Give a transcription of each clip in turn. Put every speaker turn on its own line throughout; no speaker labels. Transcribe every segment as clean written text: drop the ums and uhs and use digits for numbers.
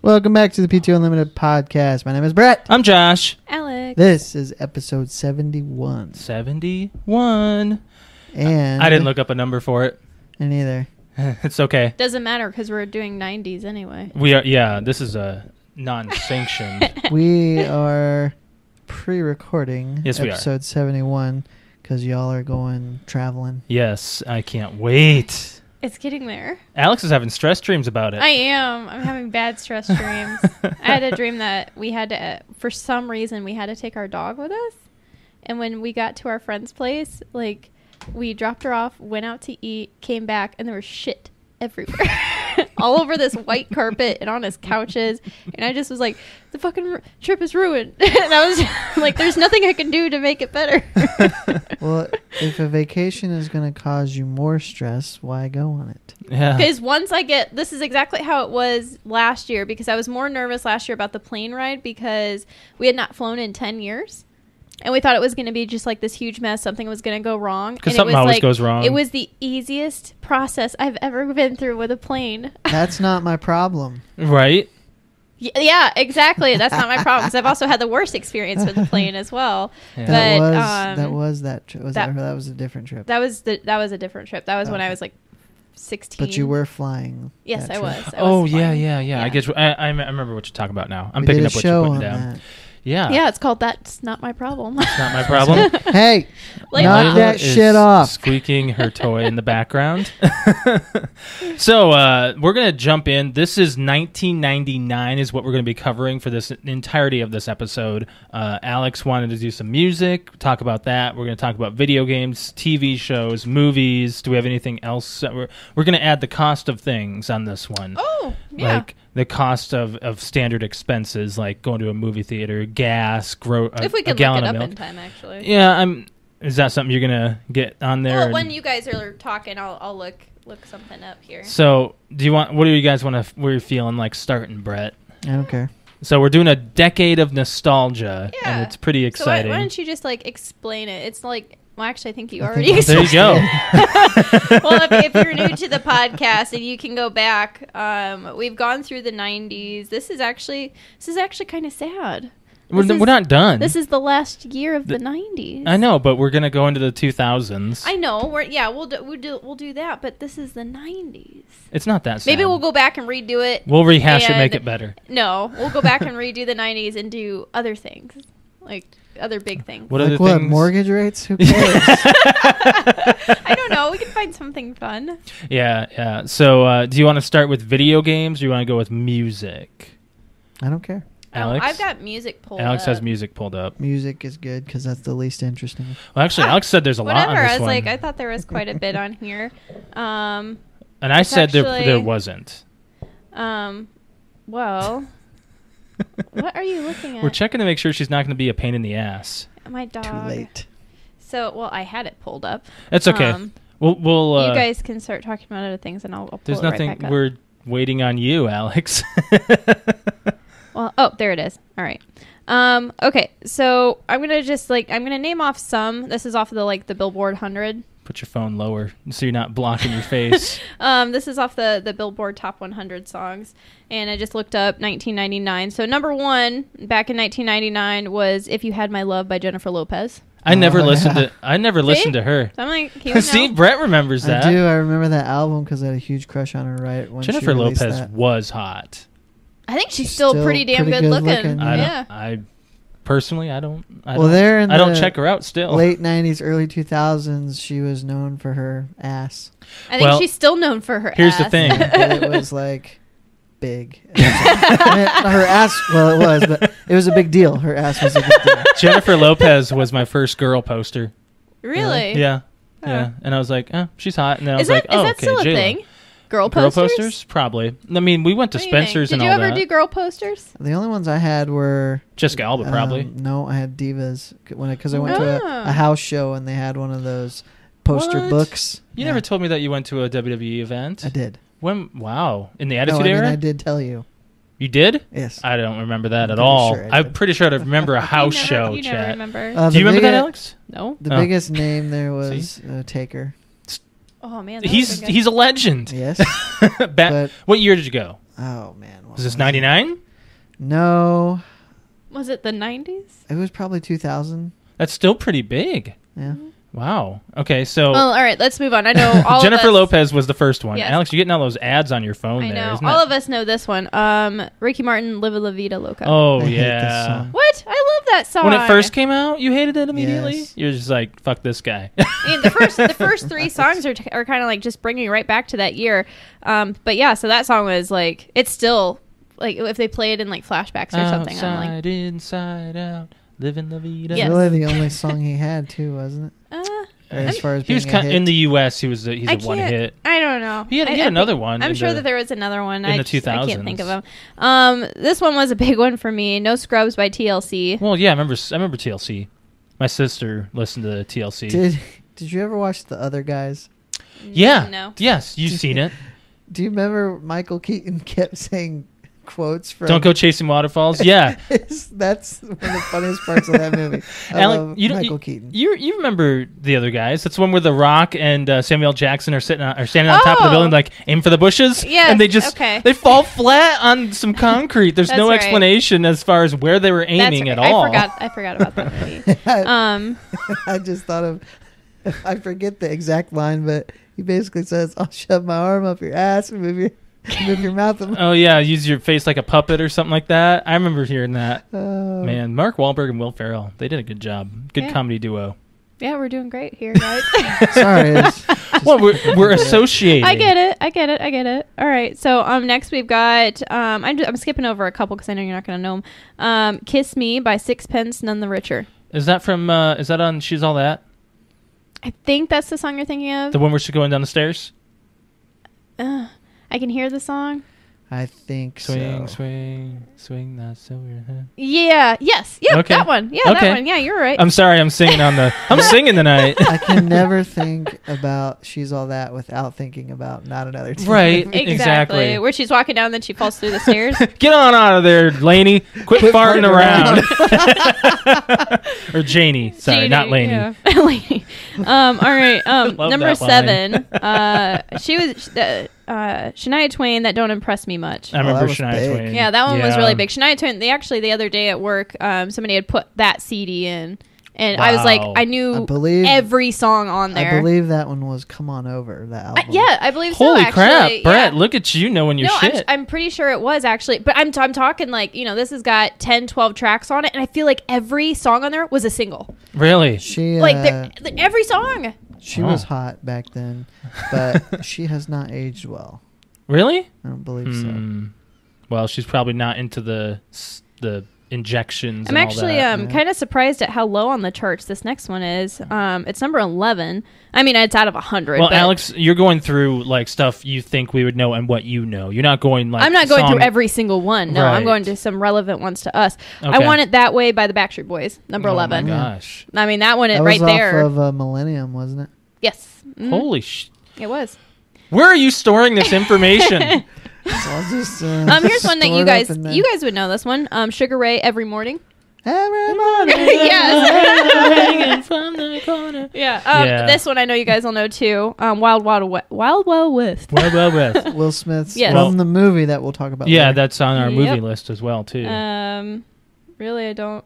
Welcome back to the PTOUnlimited podcast. My name is Brett.
I'm Josh.
Alex.
This is episode 71.
71.
And
I didn't look up a number for it.
Me neither.
It's okay.
Doesn't matter because we're doing 90s anyway.
We are. Yeah, this is a non-sanctioned.
We are pre-recording
Yes, we are.
episode 71 because y'all are going traveling.
Yes, I can't wait.
It's getting there.
Alex is having stress dreams about it.
I am. I'm having bad stress dreams. I had a dream that we had to, for some reason, we had to take our dog with us. And when we got to our friend's place, like, we dropped her off, went out to eat, came back, and there was shit everywhere. All over this white carpet and on his couches. And I just was like, the fucking trip is ruined. And I was like, there's nothing I can do to make it better.
Well, if a vacation is going to cause you more stress, why go on it?
Yeah.
Because once I get, this is exactly how it was last year, because I was more nervous last year about the plane ride because we had not flown in 10 years. And we thought it was going to be just like this huge mess. Something was going to go wrong.
Because something always goes wrong.
It was the easiest process I've ever been through with a plane.
That's not my problem.
Right?
Yeah, exactly. That's not my problem. Because I've also had the worst experience with the plane as well.
Yeah.
That was a different trip.
That was a different trip. That was when I was like 16.
But you were flying.
Yes, I was.
Oh,
flying.
yeah. I get. I remember what you're talking about now. I'm picking up what you're putting down.
That.
Yeah.
Yeah, it's called That's Not My Problem.
It's not my problem.
Hey,
Like,
knock that shit off.
Squeaking her toy in the background. So we're going to jump in. This is 1999 is what we're going to be covering for this entirety of this episode. Alex wanted to do some music, talk about that. We're going to talk about video games, TV shows, movies. Do we have anything else? We're going to add the cost of things on this one.
Oh, yeah.
Like the cost of standard expenses, like going to a movie theater, gas,
if we
a
can
gallon
look it
of
up
milk.
in time, actually.
Yeah, Is that something you're gonna get on there?
Well, when you guys are talking, I'll look something up here.
So, what do you guys want to? Where you feeling like starting, Brett?
I don't care.
So we're doing a decade of nostalgia, and it's pretty exciting.
So why don't you just explain it? It's like. Well, actually, I think you already
There you go.
Well, if you're new to the podcast and you can go back, we've gone through the 90s. This is actually kind of sad.
We're not done.
This is the last year of the 90s.
I know, but we're gonna go into the 2000s.
I know. We'll do that, but this is the 90s.
It's not that sad.
Maybe we'll go back and redo it.
We'll rehash it, make it better.
No, we'll go back and redo the 90s and do other things, like other big things.
What other
what,
things?
Mortgage rates? Who cares?
I don't know. We can find something fun.
Yeah. So, do you want to start with video games, or you want to go with music?
I don't care.
Alex?
I've got music pulled up.
Alex has music pulled up.
Music is good because that's the least interesting.
Well, actually, Alex said there's a lot on
Whatever.
this one.
I thought there was quite a bit on here.
And I said there wasn't.
Well, what are you looking at?
We're checking to make sure she's not going to be a pain in the ass.
My dog.
Too late.
So, I had it pulled up.
That's okay. We'll
you guys can start talking about other things, and I'll pull
there's
it right
nothing.
back up.
We're waiting on you, Alex.
Well, there it is. All right. Okay. So I'm gonna name off some. This is off of the Billboard 100.
Put your phone lower so you're not blocking your face.
This is off the Billboard Top 100 songs, and I just looked up 1999. So number one back in 1999 was "If You Had My Love" by Jennifer Lopez.
I never listened to her.
So I'm like, he would
See,
know.
Brett remembers that.
I do. I remember that album because I had a huge crush on her right when
Jennifer
she released
Lopez
that.
was hot.
I think she's still pretty damn
pretty
good
good
looking.
looking.
I personally, I don't check her out still.
Late 90s, early 2000s, she was known for her ass.
I think she's still known for her
here's
ass.
the thing.
But it was big. Her ass, well, it was, but it was a big deal. Her ass was a big deal.
Jennifer Lopez was my first girl poster.
Really?
Yeah.
Oh.
Yeah. And I was like, she's hot. And then I was
Is that
okay,
still a
J-Lo.
thing? Girl
Girl
posters?
posters? Probably. I mean, we went to
What do you think?
Spencer's and all
Did you
that.
ever do girl posters?
The only ones I had were
Jessica Alba, probably.
No, I had Divas because I went to a house show and they had one of those poster
What?
books.
You never told me that you went to a WWE event.
I did.
When? Wow. In the Attitude Era?
I did tell you.
You did?
Yes.
I don't remember that
I'm
at
pretty
all.
sure I
I'm
did.
pretty sure I remember a house show
You
chat.
never remember.
Do you remember that, Alex?
No.
The biggest name there was
See?
Taker.
Oh, man.
He's a legend.
Yes.
What year did you go?
Oh man,
Is this 99?
No,
Was it the 90s?
it was probably 2000.
That's still pretty big.
Yeah.
Wow. Okay, so
Well, all right, let's move on. I know all
Jennifer
of us,
Lopez was the first one.
Yes.
Alex, you're getting all those ads on your phone
I
there,
know.
isn't
All
it?
of us know this one. Ricky Martin, Live La Vida Loca.
Oh,
I hate this
yeah.
song.
What? I love that song.
When it first came out, you hated it immediately?
Yes.
You're just like, fuck this guy.
I mean, the first three songs are kind of like just bringing you right back to that year. But yeah, so that song was like, it's still like if they play it in like flashbacks or something. I'm like,
Outside, inside out, living la vida.
Yes.
It's really the only song he had too, wasn't it? As far as
He was
being a hit.
in the U.S. He's
I
a one
can't-
hit.
I don't know.
He had another one.
I'm
in
sure
the-
that there was another one.
in the
I can't
2000s.
think of them. This one was a big one for me. No Scrubs by TLC.
Well, yeah, I remember TLC. My sister listened to TLC.
Did you ever watch The Other Guys?
Yeah.
No.
Yes, you've seen it.
Do you remember Michael Keaton kept saying quotes from?
Don't go chasing waterfalls. Yeah.
That's one of the funniest parts of that movie. I love Michael Keaton.
You remember The Other Guys? That's one where The Rock and Samuel L. Jackson are standing on top of the building, like aim for the bushes.
Yes,
and they just
okay.
they fall flat on some concrete. There's
That's
no
right.
explanation as far as where they were aiming at all.
I forgot about that movie.
I just thought of. I forget the exact line, but he basically says, "I'll shove my arm up your ass and move your mouth."
Oh yeah, use your face like a puppet or something like that. I remember hearing that.
Oh.
Man, Mark Wahlberg and Will Ferrell, they did a good job. Good
Yeah.
comedy duo.
Yeah, we're doing great here, guys.
Sorry. it's just-
Well, we're associating.
I get it. All right. So next we've got I'm skipping over a couple because I know you're not going to know them. "Kiss Me" by Sixpence None the Richer.
Is that from? Is that on She's All That?
I think that's the song you're thinking of.
The one where she's going down the stairs?
I can hear the song.
I think
Swing,
so.
swing that silver head.
Yeah. Yes. Yep.
Okay.
That one. Yeah.
Okay.
That one. Yeah. You're right.
I'm sorry, I'm singing I'm singing tonight.
I can never think about She's All That without thinking about Not Another Teen.
Right.
Movie.
Exactly.
Where she's walking down, then she falls through the stairs.
Get on out of there, Laney. Quit farting around. Or Janie. Sorry,
Janie,
not Laney.
yeah. Laney. All right.
Love
Number
that line.
7. She was Shania Twain. That Don't Impress Me Much.
I remember
that was
Shania
big.
Twain.
Yeah, that one was
Yeah.
really big. Shania Twain. They actually the other day at work, somebody had put that CD in, and I was like,
Wow.
I knew
I believe
every song on there.
I believe that one was "Come On Over." That album.
Yeah, I believe
Holy
so.
crap,
Actually.
Brett!
Yeah.
Look at you knowing your
No,
shit.
I'm pretty sure it was actually, but I'm talking like this has got 10, 12 tracks on it, and I feel like every song on there was a single.
Really?
She
Like every song.
she
Oh.
was hot back then, but she has not aged well.
Really?
I don't believe so.
Well, she's probably not into the injections.
I'm
and all
actually
that.
kind of surprised at how low on the charts this next one is. It's number 11. I mean, it's out of 100.
Well,
but
Alex, you're going through like stuff you think we would know and what you know. You're not going like
I'm not going
song-
through every single one. No,
Right.
I'm going to some relevant ones to us. I
Okay.
Want It That Way by the Backstreet Boys, number
Oh
11.
my gosh!
I mean, that one
That
right
was
there.
off of Millennium, wasn't it?
Yes. Mhm.
Holy sh!
It was.
Where are you storing this information?
So I'll just,
Here's one that
store
you
it
guys
up and then-
would know this one. Sugar Ray, Every Morning.
Every morning.
Yes.
From the corner.
Yeah.
Yeah.
This one I know you guys will know too. Wild Wild West.
Well, West.
Will Smith's
Yes.
from the movie that we'll talk about.
Yeah,
later.
that's on our
Yep.
movie list as well too.
Really, I don't.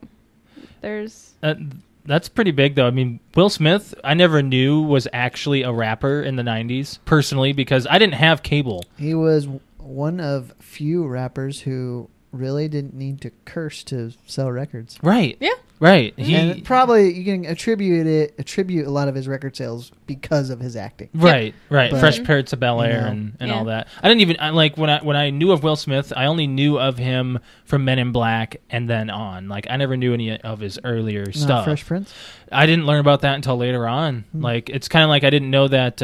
There's.
That's pretty big, though. I mean, Will Smith, I never knew was actually a rapper in the 90s, personally, because I didn't have cable.
He was one of few rappers who really didn't need to curse to sell records.
Right.
Yeah.
Right.
And probably you can attribute a lot of his record sales because of his acting.
Right, right.
But-
Fresh Prince of Bel-Air
Yeah.
and
Yeah.
all that. I didn't even like when I knew of Will Smith, I only knew of him from Men in Black and then on. Like I never knew any of his earlier stuff.
Fresh Prince.
I didn't learn about that until later on. Like it's kind of like I didn't know that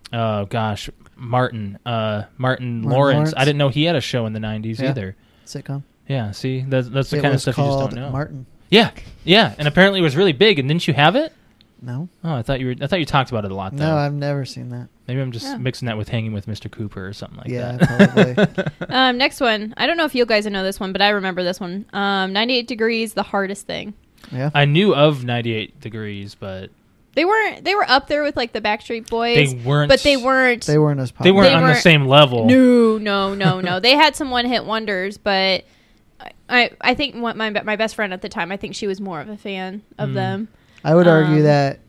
Martin Lawrence.
Lawrence.
I didn't know he had a show in the 90s
Yeah.
either.
Sitcom.
Yeah, see, that's the
It
kind of
was
stuff you just
called
don't know.
Martin.
Yeah, and apparently it was really big. And didn't you have it?
No.
Oh, I thought you talked about it a lot. Though.
No, I've never seen that.
Maybe I'm just mixing that with Hanging with Mr. Cooper or something like
Yeah,
that.
probably.
Next one. I don't know if you guys know this one, but I remember this one. 98 Degrees, The Hardest Thing.
Yeah.
I knew of 98 Degrees, but
They were up there with like the Backstreet Boys.
They weren't,
but they weren't.
They weren't as popular.
They weren't on the same level.
No. They had some one-hit wonders, but I think my best friend at the time, I think she was more of a fan of them.
I would argue that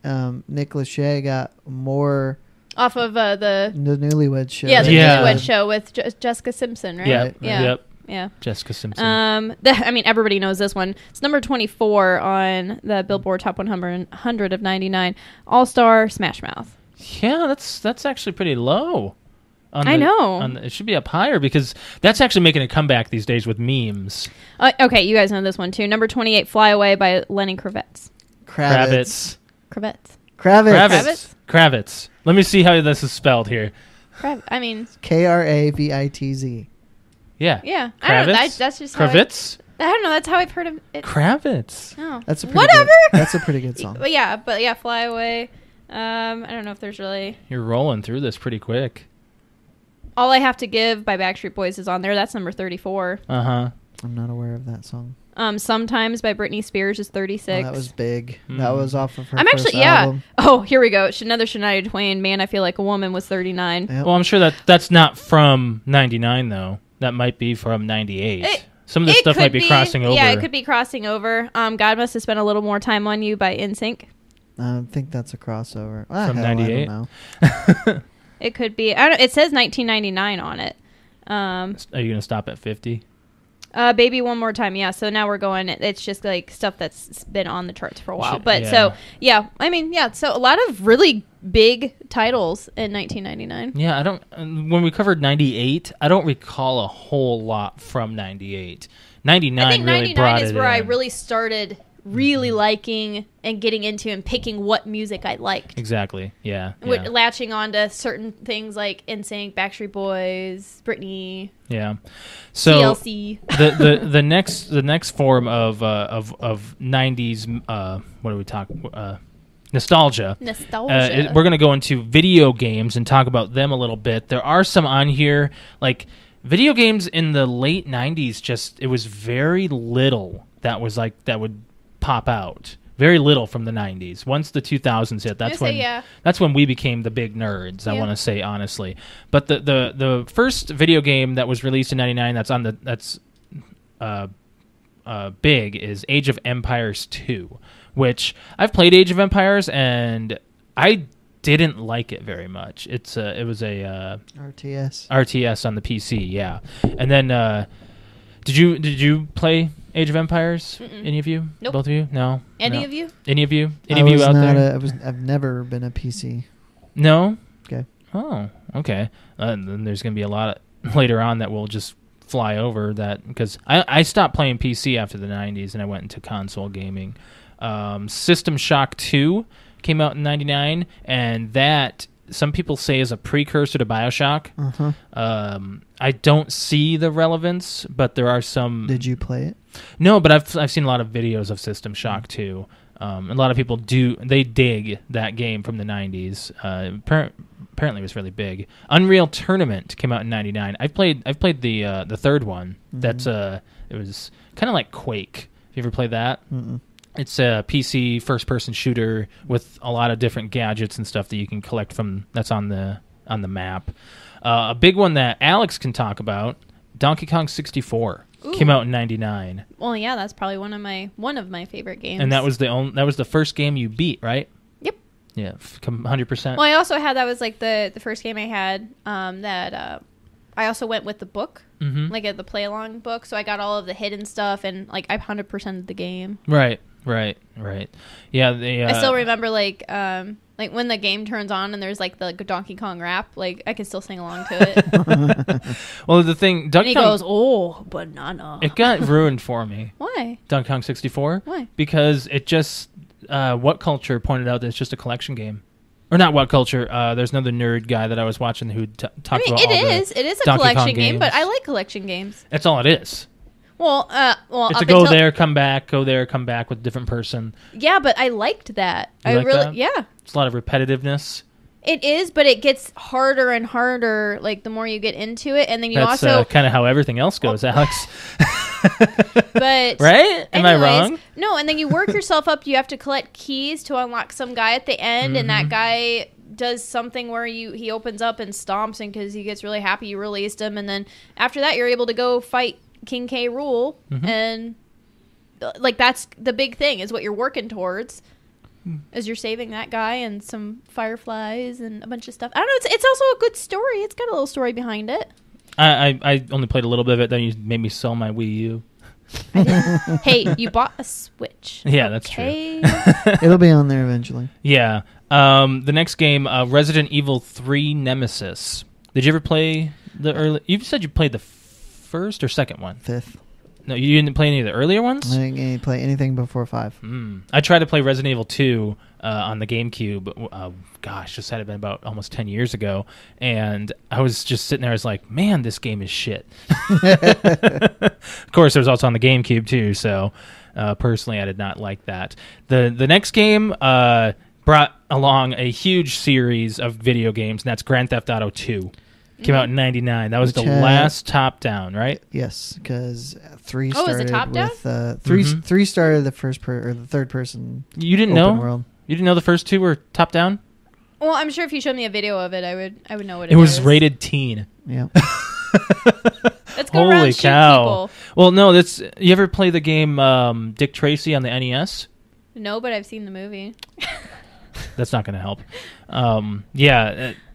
Nick Lachey got more
off of the
Newlywed Show.
Yeah, the Newlywed Show with Jessica Simpson, right?
Yeah.
Yep.
Yeah. Jessica Simpson.
I mean, everybody knows this one. It's number 24 on the Billboard Top 100 of 99. All-Star Smash Mouth.
Yeah, that's actually pretty low.
I know.
It should be up higher because that's actually making a comeback these days with memes.
Okay, you guys know this one too. Number 28, Fly Away by Lenny Kravitz.
Kravitz.
Let me see how this is spelled here.
I mean,
Kravitz.
Yeah.
Yeah.
Kravitz?
I don't know. That's just
Kravitz?
I don't know. That's how I've heard of it.
Kravitz.
Oh.
That's a pretty
Whatever.
Good, that's a pretty good song.
But yeah, Fly Away. I don't know if there's really...
You're rolling through this pretty quick.
All I Have to Give by Backstreet Boys is on there. That's number 34.
Uh-huh.
I'm not aware of that song.
Sometimes by Britney Spears is 36.
Oh, that was big. That was off of her
first
album.
Oh, here we go. Another Shania Twain, Man, I Feel Like a Woman was 39.
Yep.
Well, I'm sure that's not from 99, though. That might be from 98. Some of this stuff might be crossing over.
Yeah, it could be crossing over. God Must Have Spent a Little More Time on You by NSYNC.
I think that's a crossover.
From 98?
I don't know.
It could be. It says 1999 on it.
Are you going to stop at 50?
Baby One More Time, yeah. So now we're going, it's just like stuff that's been on the charts for a while. But so a lot of really big titles in 1999.
Yeah, when we covered 98, I don't recall a whole lot from 98. 99
I think
really
99
brought
is
it
where
in.
I really started really liking and getting into and picking what music I liked.
Exactly. Yeah.
Latching on to certain things like NSYNC, Backstreet Boys, Britney.
Yeah. So
TLC.
the next form of 90s what do we talk nostalgia. We're going to go into video games and talk about them a little bit. There are some on here like video games in the late 90s, it was very little that would pop out. Very little from the 90s. Once the 2000s hit, that's when we became the big nerds, I want to say honestly. But the first video game that was released in 99 that's big is Age of Empires 2, which I've played Age of Empires and I didn't like it very much. It was a RTS on the PC, yeah. And then did you play Age of Empires?
Mm-mm.
Any of you?
Nope.
Both of you? No.
Any of you?
Any of you? Any of you out there?
I've never been a PC.
No.
Okay.
Oh, okay. Then there's going to be a lot later on that will just fly over that because I stopped playing PC after the 90s and I went into console gaming. System Shock 2 came out in 99 and that some people say is a precursor to BioShock.
Uh-huh.
I don't see the relevance, but there are some.
Did you play it?
No, but I've seen a lot of videos of System Shock 2. A lot of people dig that game from the 90s. Apparently it was really big. Unreal Tournament came out in 99. I've played the third one. Mm-hmm. That's it was kind of like Quake. Have you ever played that?
Mm-mm.
It's a PC first-person shooter with a lot of different gadgets and stuff that you can collect from that's on the map. A big one that Alex can talk about, Donkey Kong 64, came out in 99.
Well, yeah, that's probably one of my favorite games.
And that was the first game you beat, right?
Yep.
Yeah, 100%.
Well, I also had that was like the first game I had that I also went with the book, like the play along book, so I got all of the hidden stuff and like I 100%ed the game.
Right. Yeah,
I still remember like when the game turns on and there's like the Donkey Kong rap, like I can still sing along to it.
Well, the thing, Donkey Kong
goes, "Oh, banana."
It got ruined for me.
Why?
Donkey Kong 64?
Why?
Because it just What Culture pointed out that it's just a collection game. Or not What Culture. There's another nerd guy that I was watching who talked about all
it is a collection game, but I like collection games.
That's all it is.
Well,
it's a go there, come back with a different person.
Yeah, but I liked that.
You like that?
Yeah.
It's a lot of repetitiveness.
It is, but it gets harder and harder, like, the more you get into it. And then you
That's
also...
kind of how everything else goes, Alex.
But...
Right? Am I wrong?
No, and then you work yourself up. You have to collect keys to unlock some guy at the end, and that guy does something where he opens up and stomps, and because he gets really happy you released him. And then after that, you're able to go fight King K. Rool, and, like, that's the big thing, is what you're working towards. As you're saving that guy and some fireflies and a bunch of stuff. I don't know. It's also a good story. It's got a little story behind it.
I only played a little bit of it. Then you made me sell my Wii U.
Hey, you bought a Switch.
Yeah, that's true.
It'll be on there eventually.
Yeah. The next game, Resident Evil 3 Nemesis. Did you ever play the early... You said you played the first or second one?
Fifth.
No, you didn't play any of the earlier ones?
I didn't play anything before 5.
I tried to play Resident Evil 2 on the GameCube. Gosh, this had been about almost 10 years ago. And I was just sitting there, I was like, man, this game is shit. Of course, it was also on the GameCube too, so personally I did not like that. The next game brought along a huge series of video games, and that's Grand Theft Auto 2. Came out in 99. That was the last top-down, right?
Yes, because 3 started
is it top-down?
with... 3 started the the third person.
You didn't
open
know?
world.
You didn't know the first 2 were top-down?
Well, I'm sure if you showed me a video of it, I would know what
it was. It was rated teen.
Yeah.
Let's go around shoot people.
Well, no, that's... You ever play the game Dick Tracy on the NES?
No, but I've seen the movie.
That's not going to help.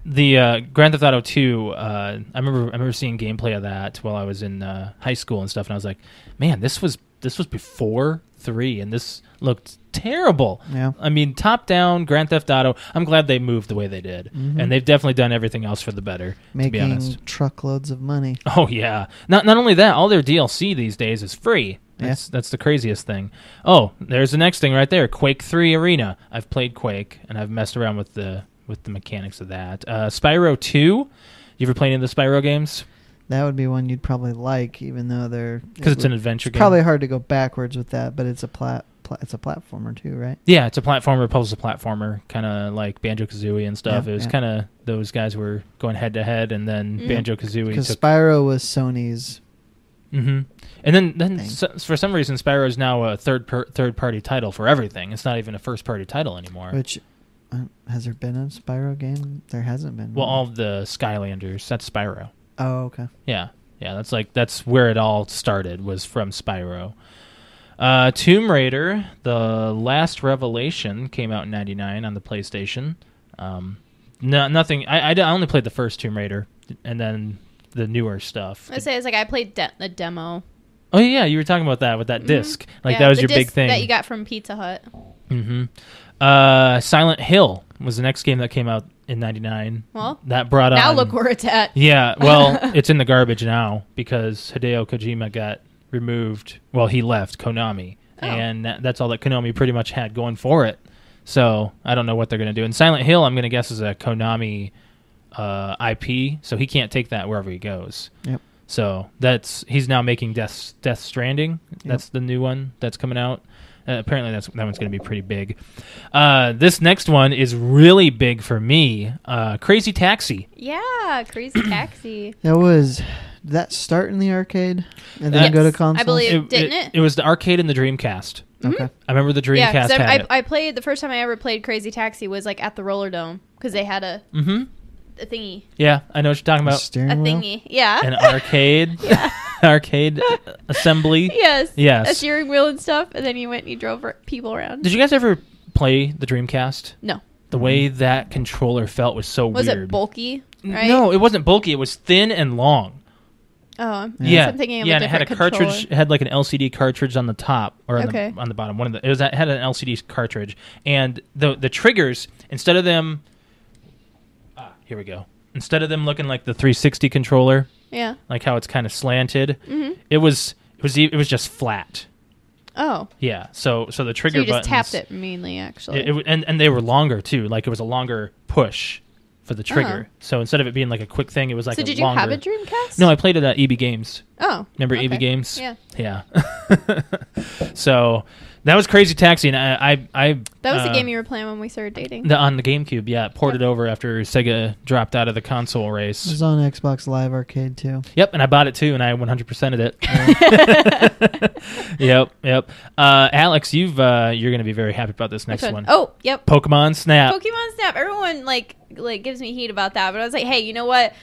The Grand Theft Auto 2, I remember seeing gameplay of that while I was in high school and stuff, and I was like, man, this was before 3, and this looked terrible.
Yeah.
I mean, top-down Grand Theft Auto, I'm glad they moved the way they did, and they've definitely done everything else for the better, to be honest.
Making truckloads of money.
Oh, yeah. Not only that, all their DLC these days is free. That's the craziest thing. Oh, there's the next thing right there, Quake 3 Arena. I've played Quake, and I've messed around with the mechanics of that. Spyro 2. You ever played any of the Spyro games?
That would be one you'd probably like, even though they're...
Because it's an adventure game.
It's probably hard to go backwards with that, but it's a it's a platformer too, right?
Yeah, it's a platformer, puzzle platformer, kind of like Banjo-Kazooie and stuff.
Yeah,
it was kind of... Those guys were going head-to-head, and then Banjo-Kazooie
Because
took...
Spyro was Sony's...
And then for some reason, Spyro is now a third-party title for everything. It's not even a first-party title anymore.
Which... has there been a Spyro game? There hasn't been.
Well, all of the Skylanders, that's Spyro.
Oh, okay.
Yeah, that's where it all started, was from Spyro. Tomb Raider, The Last Revelation, came out in 99 on the PlayStation. Nothing. I only played the first Tomb Raider, and then the newer stuff.
I played the demo.
Oh yeah, you were talking about that with that disc. That was your big thing
that you got from Pizza Hut.
Silent Hill was the next game that came out in 99.
Well,
that brought on...
Now look where it's at.
Yeah, well, it's in the garbage now because Hideo Kojima got removed. Well, he left Konami, and that's all that Konami pretty much had going for it. So I don't know what they're going to do. And Silent Hill, I'm going to guess, is a Konami IP, so he can't take that wherever he goes.
Yep.
So he's now making Death Stranding. That's the new one that's coming out. Apparently that one's going to be pretty big. This next one is really big for me. Crazy Taxi.
Yeah, Crazy Taxi.
Did that start in the arcade and then go to console?
I believe, didn't it?
It was the arcade and the Dreamcast.
Okay.
I remember the Dreamcast had it.
I played, the first time I ever played Crazy Taxi was like at the Roller Dome because they had a thingy.
Yeah, I know what you're talking about.
A thingy. Yeah.
An arcade. Arcade assembly.
Yes.
Yes.
A steering wheel and stuff, and then you went and you drove people around.
Did you guys ever play the Dreamcast?
No.
The way that controller felt was so weird.
Was it bulky? Right?
No, it wasn't bulky. It was thin and long.
Oh,
yeah.
I'm thinking of
and it had a
controller.
cartridge. It had like an LCD cartridge on the top or on the bottom. It had an LCD cartridge, and the triggers, instead of them, here we go. Instead of them looking like the 360 controller, like how it's kind of slanted, it was just flat.
Oh,
yeah. So the trigger
so you just
buttons,
tapped it mainly, actually.
And they were longer too. Like it was a longer push for the trigger. So instead of it being like a quick thing, it was like
so
a
did
longer...
you have a Dreamcast?
No, I played it at EB Games.
Oh.
Remember EB Games?
Yeah.
Yeah. So That was Crazy Taxi, and I
That was the game you were playing when we started dating.
on the GameCube, yeah. Ported over after Sega dropped out of the console race.
It was on Xbox Live Arcade too.
Yep, and I bought it too, and I 100%ed it. Yep. Alex, you're going to be very happy about this next one.
Oh, yep.
Pokemon Snap.
Pokemon Snap. Everyone like gives me heat about that, but I was like, hey, you know what?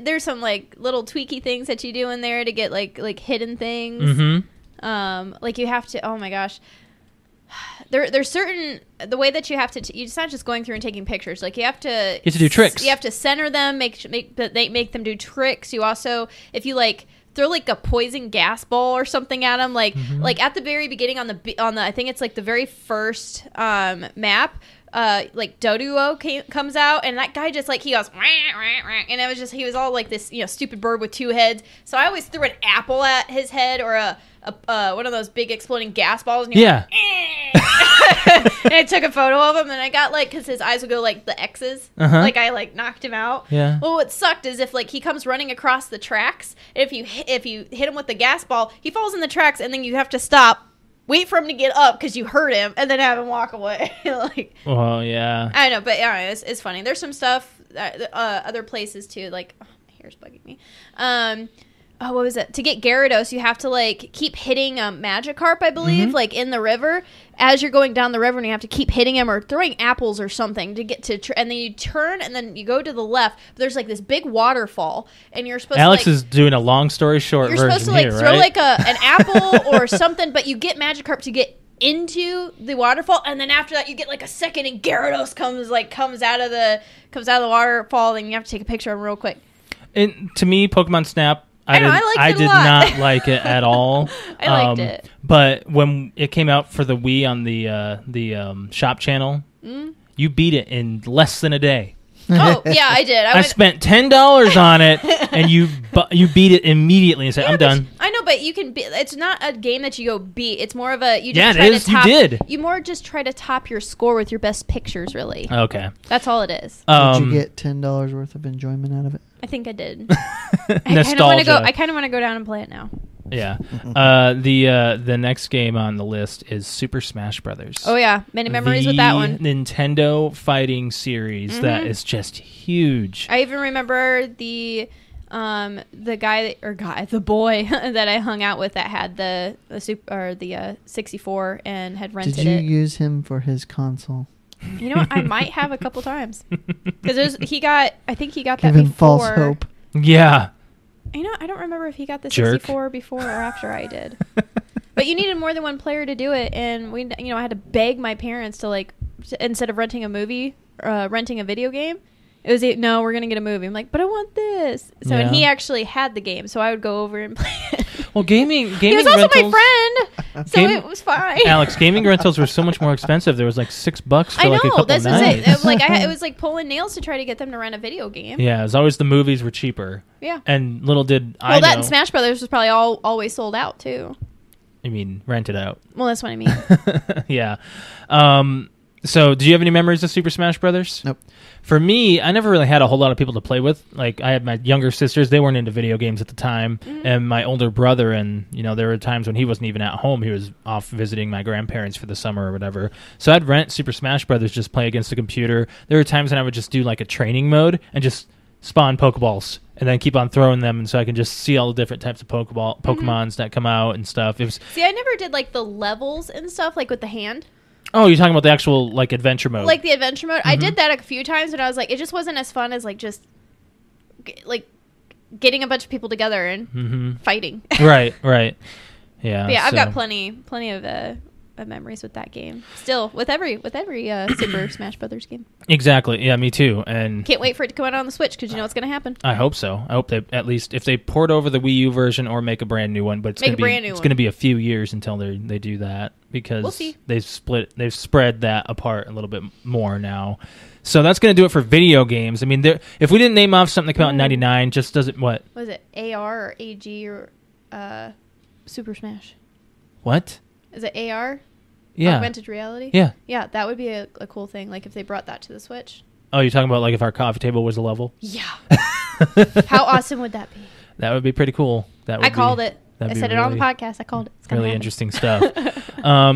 There's some like little tweaky things that you do in there to get like hidden things.
Mm-hmm.
Like you have to. Oh my gosh. There's certain the way that you have to it's not just going through and taking pictures. Like you have to
do tricks.
You have to center them, make them do tricks. You also, if you like throw like a poison gas ball or something at them, like at the very beginning on the I think it's like the very first map. Like Doduo comes out, and that guy just like he goes wah, wah, wah, and it was just he was all like this stupid bird with two heads. So I always threw an apple at his head or a one of those big exploding gas balls. And he went, and I took a photo of him, and I got like because his eyes would go like the X's, like I like knocked him out.
Yeah.
Well, what sucked is if like he comes running across the tracks, if you hit him with the gas ball, he falls in the tracks, and then you have to stop. Wait for him to get up because you hurt him, and then have him walk away. Like,
well, yeah.
I know, but yeah, it's funny. There's some stuff other places too. Like, oh, my hair's bugging me. What was it? To get Gyarados, you have to like keep hitting Magikarp, I believe, like in the river as you're going down the river, and you have to keep hitting him or throwing apples or something to get to. And then you turn, and then you go to the left. But there's like this big waterfall, and you're supposed.
Alex
to, like,
is doing a long story short.
You're supposed to like
here,
throw
right?
like an apple or something, but you get Magikarp to get into the waterfall, and then after that you get like a second, and Gyarados comes out of the waterfall, and you have to take a picture of him real quick.
And to me, Pokemon Snap.
I
did not like it at all.
I liked it.
But when it came out for the Wii on the shop channel, you beat it in less than a day.
Oh, yeah, I did.
I spent $10 on it, and you beat it immediately and said, I'm done.
I know, but you can it's not a game that you go beat. It's more of a... You
Yeah,
just
it
try
is.
to top,
You did.
You more just try to top your score with your best pictures, really.
Okay.
That's all it is.
Did you get $10 worth of enjoyment out of it?
I think I did.
Nostalgia.
I kind of want to go down and play it now.
Yeah. The next game on the list is Super Smash Brothers.
Oh yeah, many memories with that one.
Nintendo fighting series that is just huge.
I even remember the boy that I hung out with that had the 64 and had rented it.
Did you use him for his console?
You know what? I might have a couple times because I think he got that
Give him
before.
false hope.
Yeah.
You know, I don't remember if he got the
Jerk.
64 before or after I did. But you needed more than one player to do it, and I had to beg my parents to instead of renting a movie, renting a video game. It was no, we're gonna get a movie. I'm like, but I want this. So and he actually had the game, so I would go over and play it.
Well, gaming.
He was also
rentals,
my friend, so it was fine.
Alex, gaming rentals were so much more expensive. There was like $6 for like a couple
this
nights.
was it. It was like pulling nails to try to get them to rent a video game.
Yeah, it was always the movies were cheaper.
Yeah.
And little did I know.
Well, that and Smash Brothers was probably always sold out too.
I mean, rented out.
Well, that's what I mean.
Yeah. So, do you have any memories of Super Smash Brothers?
Nope.
For me, I never really had a whole lot of people to play with. Like, I had my younger sisters; they weren't into video games at the time, and my older brother. And there were times when he wasn't even at home; he was off visiting my grandparents for the summer or whatever. So I'd rent Super Smash Brothers, just play against the computer. There were times when I would just do like a training mode and just spawn Pokeballs and then keep on throwing them, and so I can just see all the different types of Pokemons that come out and stuff. It was
See, I never did like the levels and stuff like with the hand.
Oh, you're talking about the actual like adventure mode,
like the adventure mode. I did that a few times, and I was like, it just wasn't as fun as like just like getting a bunch of people together and fighting.
Right. Yeah.
But yeah, I've got plenty of memories with that game. Still, with every Super Smash Brothers game.
Exactly. Yeah, me too. And
can't wait for it to come out on the Switch because you know what's going to happen.
I hope so. I hope they at least if they port over the Wii U version or make a brand new one. But it's going to be a few years until they do that because
we'll see.
They've spread that apart a little bit more now. So that's going to do it for video games. I mean, if we didn't name off something that came out in '99, just doesn't what?
Was it AR or AG or Super Smash?
What?
Is it AR?
Yeah.
Augmented reality?
Yeah.
Yeah, that would be a cool thing, like if they brought that to the Switch.
Oh, you're talking about like if our coffee table was a level?
Yeah. How awesome would that be?
That would be pretty cool.
I called it. I said it on the podcast. I called it. It's
Really
happen.
interesting stuff.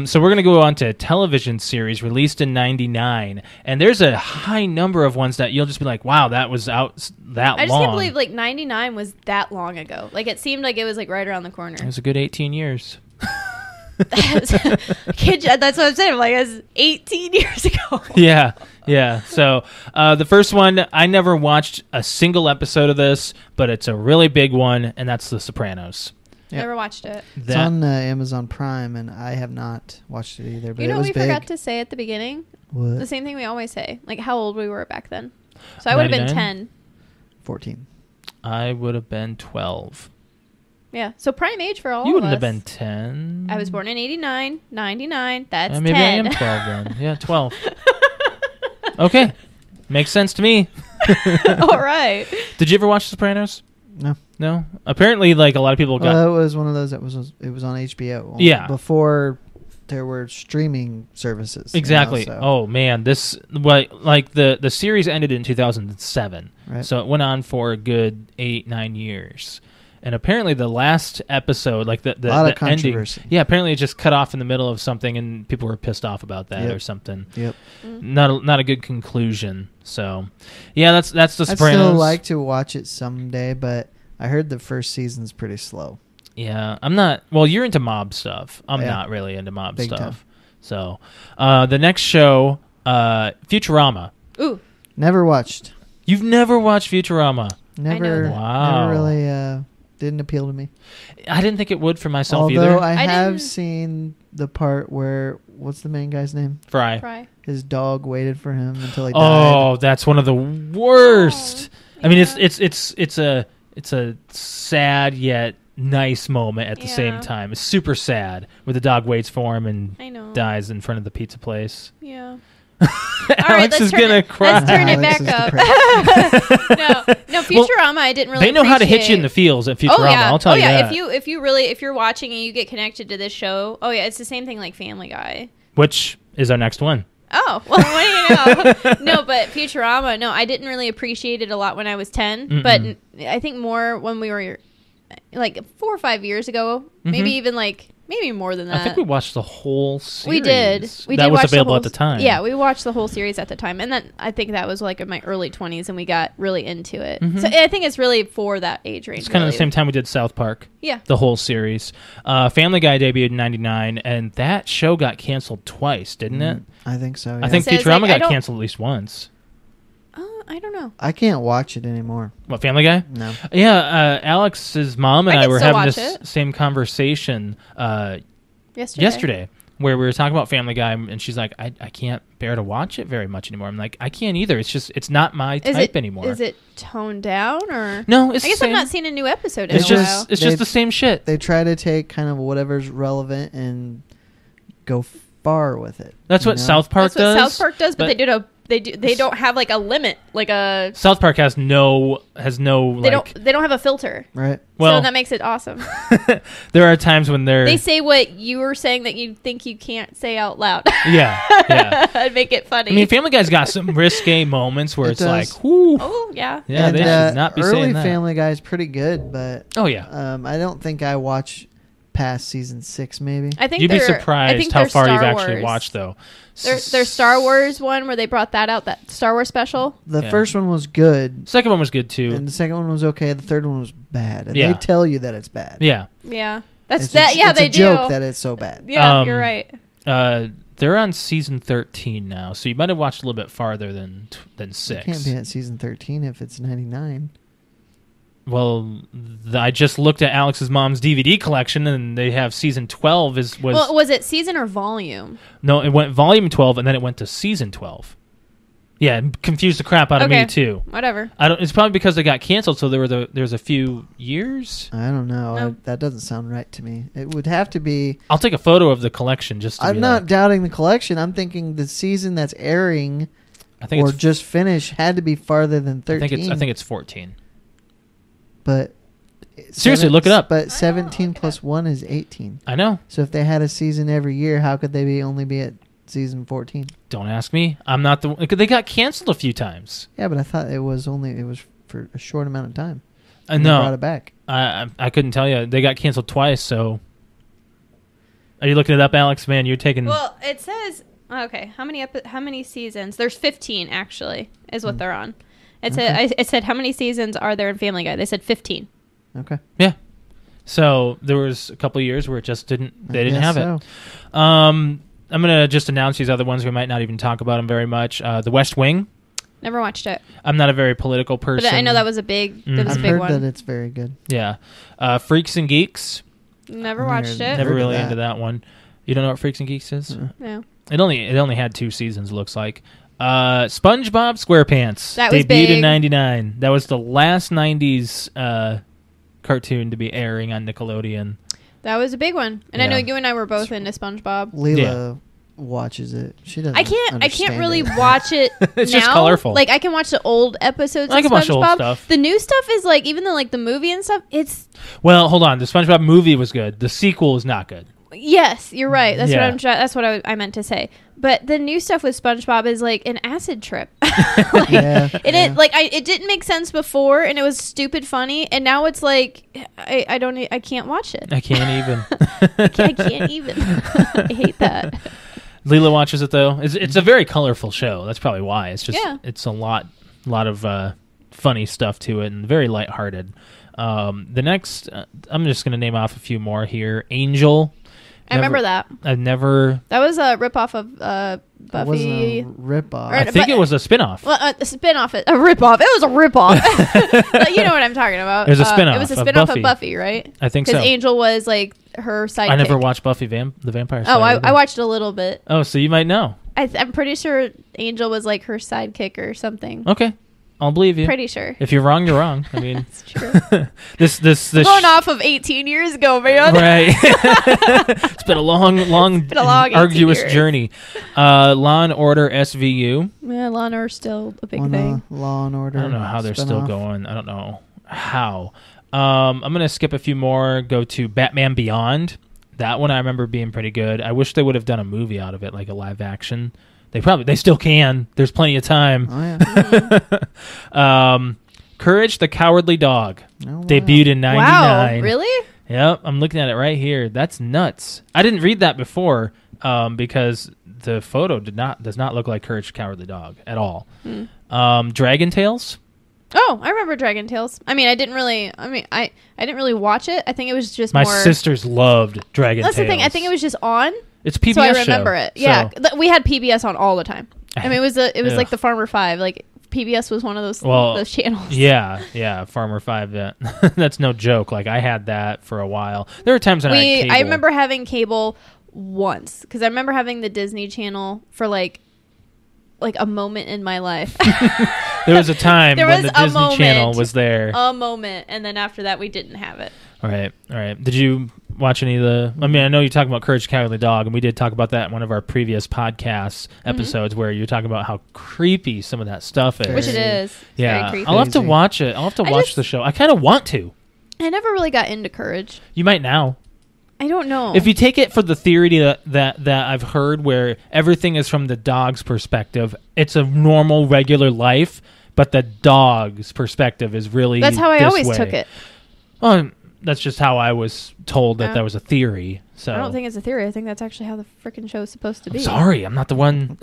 So we're going to go on to a television series released in 99. And there's a high number of ones that you'll just be like, wow, that was out that long.
I just can't believe like 99 was that long ago. Like it seemed like it was like right around the corner.
It was a good 18 years.
That's what I'm saying. Like it was 18 years ago.
Yeah. So the first one, I never watched a single episode of this, but it's a really big one, and that's The Sopranos.
Yep.
Never watched it.
It's on Amazon Prime, and I have not watched it either. But
You know
it
what
was
we
big.
forgot to say at the beginning?
What?
The same thing we always say. Like how old we were back then. So I would have been
99?
10.
14.
I would have been 12.
Yeah. So prime age for all
You
of
wouldn't
us.
have been 10.
I was born in 89, 99. That's
Maybe
10.
I am 12 then. Yeah, 12. Okay. Makes sense to me.
All right.
Did you ever watch Sopranos?
No.
No? Apparently, like, a lot of people got...
Well, it was one of those that was on HBO.
Yeah.
Before there were streaming services.
Exactly.
You know, so,
Oh, man. This... Like, the series ended in 2007.
right.
So it went on for a good 8-9 years. And apparently the last episode, like the
a lot of
ending,
controversy.
yeah, apparently it just cut off in the middle of something, and people were pissed off about that
Yep.
or something.
Yep.
Not a good conclusion. So, yeah, that's the
I'd
Sopranos.
still like to watch it someday, but I heard the first season's pretty slow.
Yeah, I'm not. Well, you're into mob stuff. I'm
Yeah.
not really into mob
Big
stuff.
time.
So, the next show, Futurama.
Ooh.
Never watched.
You've never watched Futurama?
Never.
that.
Wow.
Never really didn't appeal to me.
I didn't think it would for myself
Although
either.
I have
didn't-
seen the part where what's the main guy's name?
Fry.
Fry.
His dog waited for him until he
Oh, that's one of the worst.
Oh,
I mean,
yeah.
it's a sad yet nice moment at the same
Yeah.
time. It's super sad where the dog waits for him and
I know.
dies in front of the pizza place.
Yeah.
Alex is gonna cry.
Let's turn it
Alex
back
is
up. no, Futurama. I didn't really.
They know how to hit you in
appreciate.
the feels at Futurama.
Oh yeah,
I'll tell you that.
If you're watching and you get connected to this show, oh yeah, it's the same thing like Family Guy.
Which is our next one.
Oh well, what do you know? No, but Futurama. No, I didn't really appreciate it a lot when I was 10, but I think more when we were like 4 or 5 years ago, maybe even like maybe more than that.
I think we watched the whole series.
We did. We
that
did
was
watch
available
the whole,
at the time.
Yeah, we watched the whole series at the time, and then I think that was like in my early 20s, and we got really into it. So I think it's really for that age range.
It's kind of
really.
the same time we did South Park.
Yeah.
The whole series. Family Guy debuted in 99, and that show got canceled twice, didn't it?
I think so.
I think
So it's
Futurama
like, I
got
don't-
canceled at least once.
I don't know.
I can't watch it anymore.
What, Family Guy?
No.
Yeah, Alex's mom and
I
I
can
were
still
having
watch
this
it.
same conversation yesterday, where we were talking about Family Guy, and she's like, I can't bear to watch it very much anymore. I'm like, I can't either. It's not my type anymore.
Is it toned down or?
No, it's
I guess
the
I've
same.
not seen a new episode in
It's
a while.
just it's just the same shit.
They try to take kind of whatever's relevant and go far with it.
That's
you
what
know?
South Park
That's what
does.
South Park does, but they don't have like a limit, like a
South Park has no
they
like.
don't have a filter.
Right.
Well,
So that makes it awesome.
there are times when
They say what you were saying that you think you can't say out loud.
yeah.
I'd make it funny.
I mean, Family Guy's got some risque moments where
It
it's
does.
like, whoo.
oh yeah.
Yeah,
And,
they should not be
early
saying that.
Family Guy is pretty good, but
Oh yeah.
I don't think I watch past season 6 maybe.
I think
You'd be
I
surprised
think
how
they're
far you've
Star
actually
Wars.
watched, though.
Their Star Wars one where they brought that out, that Star Wars special.
The
Yeah.
first one was good,
Second one was good too.
and the second one was okay. The third one was bad, and
Yeah.
they tell you that it's bad.
Yeah.
Yeah, that's
It's
that.
A,
Yeah,
it's
they
a joke
do.
that it's so bad.
Yeah, you're right.
They're on season 13 now, so you might have watched a little bit farther than
You
6.
can't be at season 13 if it's 99.
Well, I just looked at Alex's mom's DVD collection, and they have season 12
Was it season or volume?
No, it went volume 12, and then it went to season 12. Yeah, it confused the crap out of me
Okay.
too.
Whatever.
It's probably because they got canceled, so there's a few years.
I don't know.
No.
That doesn't sound right to me. It would have to be.
I'll take a photo of the collection just to
I'm
be
not
like,
doubting the collection. I'm thinking the season that's airing
I think
or
it's
just finished had to be farther than 13.
I think it's 14.
But
Seriously, look it up.
But 17 plus 1 is 18.
I know.
So if they had a season every year, how could they only be at season 14?
Don't ask me. I'm not the. They got canceled a few times.
Yeah, but I thought it was for a short amount of time. They
No.
brought it back.
I couldn't tell you. They got canceled twice, so... Are you looking it up, Alex? Man, you're taking...
Well, it says... Okay, how many seasons? There's 15, actually, is what they're on. It said, how many seasons are there in Family Guy? They said 15.
Okay.
Yeah. So there was a couple of years where it just didn't... They didn't have it. I'm going to just announce these other ones. We might not even talk about them very much. The West Wing.
Never watched it.
I'm not a very political person.
But I know that was a big, that was a
I've
big
heard
one.
that it's very good.
Yeah. Freaks and Geeks.
Never watched it.
Never really
that.
into that one. You don't know what Freaks and Geeks is?
No.
It only had 2 seasons, looks like. SpongeBob SquarePants.
That was
debuted
big.
in 99. That was the last 90s cartoon to be airing on Nickelodeon.
That was a big one. And I
Yeah.
know you and I were both into SpongeBob.
Leela watches it. She doesn't.
I can't
understand
really
it.
watch it
It's
now.
just colorful.
Like I can watch the old episodes
I
of
can watch the old
SpongeBob.
stuff.
The new stuff is like even though like the movie and stuff, it's
Well, hold on. The SpongeBob movie was good. The sequel is not good.
yes, you're right. That's
Yeah.
that's what I meant to say. But the new stuff with SpongeBob is like an acid trip.
Yeah.
It didn't make sense before, and it was stupid funny, and now it's like I can't watch it.
I can't even.
I can't even. I hate that.
Leela watches it though. It's a very colorful show. That's probably why. It's just it's a lot of funny stuff to it and very lighthearted. The next, I'm just going to name off a few more here. Angel.
I remember that.
I've never.
That was a ripoff of
It wasn't
Buffy.
a ripoff.
Or-
I think it was a spinoff.
Well, a spin-off. A ripoff. It was a ripoff. You know what I'm talking about.
It was a spin-off
It was a
of
spin-off
Buffy.
of Buffy, right?
I think so.
Because Angel was like her sidekick.
I never watched Buffy the Vampire
Oh,
Slayer.
I watched a little bit.
Oh, so you might know.
I'm pretty sure Angel was like her sidekick or something.
Okay, I'll believe you.
Pretty sure.
If you're wrong, you're wrong. I mean,
It's true.
this
Going off of 18 years ago, man.
Right. It's been a long,
been a long 18
arduous
years.
journey. Law and Order SVU.
Yeah, Law and Order's still a big
On
thing.
Law and Order.
I don't know how they're still
spinoff.
going. I don't know how. I'm going to skip a few more, go to Batman Beyond. That one I remember being pretty good. I wish they would have done a movie out of it, like a live action. They still can. There's plenty of time.
Oh yeah.
Courage the Cowardly Dog.
Oh, wow.
Debuted in 99.
Wow, really?
Yep, I'm looking at it right here. That's nuts. I didn't read that before because the photo does not look like Courage the Cowardly Dog at all. Dragon Tales.
Oh, I remember Dragon Tales. I mean, I didn't really watch it. I think it was just
My
more.
sisters loved Dragon
That's
Tales.
the thing. I think it was just on,
It's a PBS
so I
show,
remember it. Yeah, we had PBS on all the time. I mean, it was like the Farmer 5. Like PBS was one of those channels.
Yeah, Farmer 5. That's no joke. Like I had that for a while. There were times when I had cable.
I remember having cable once because I remember having the Disney Channel for like a moment in my life.
There was a time
There
when
was
the
a
Disney
moment.
Channel was there.
A moment, and then after that, we didn't have it.
All right. Did you watch any of the... I mean, I know you're talking about Courage the Cowardly Dog, and we did talk about that in one of our previous podcast episodes where you're talking about how creepy some of that stuff is.
Which it is. It's
Yeah.
very creepy.
I'll have to
Crazy.
watch it. I'll have to watch the show. I kind of want to.
I never really got into Courage.
You might now.
I don't know.
If you take it for the theory that I've heard where everything is from the dog's perspective, it's a normal, regular life, but the dog's perspective is really
That's how I
this
always
way.
took it.
Well, that's just how I was told that was a theory. So
I don't think it's a theory. I think that's actually how the freaking show is supposed to be.
Sorry, I'm not the one.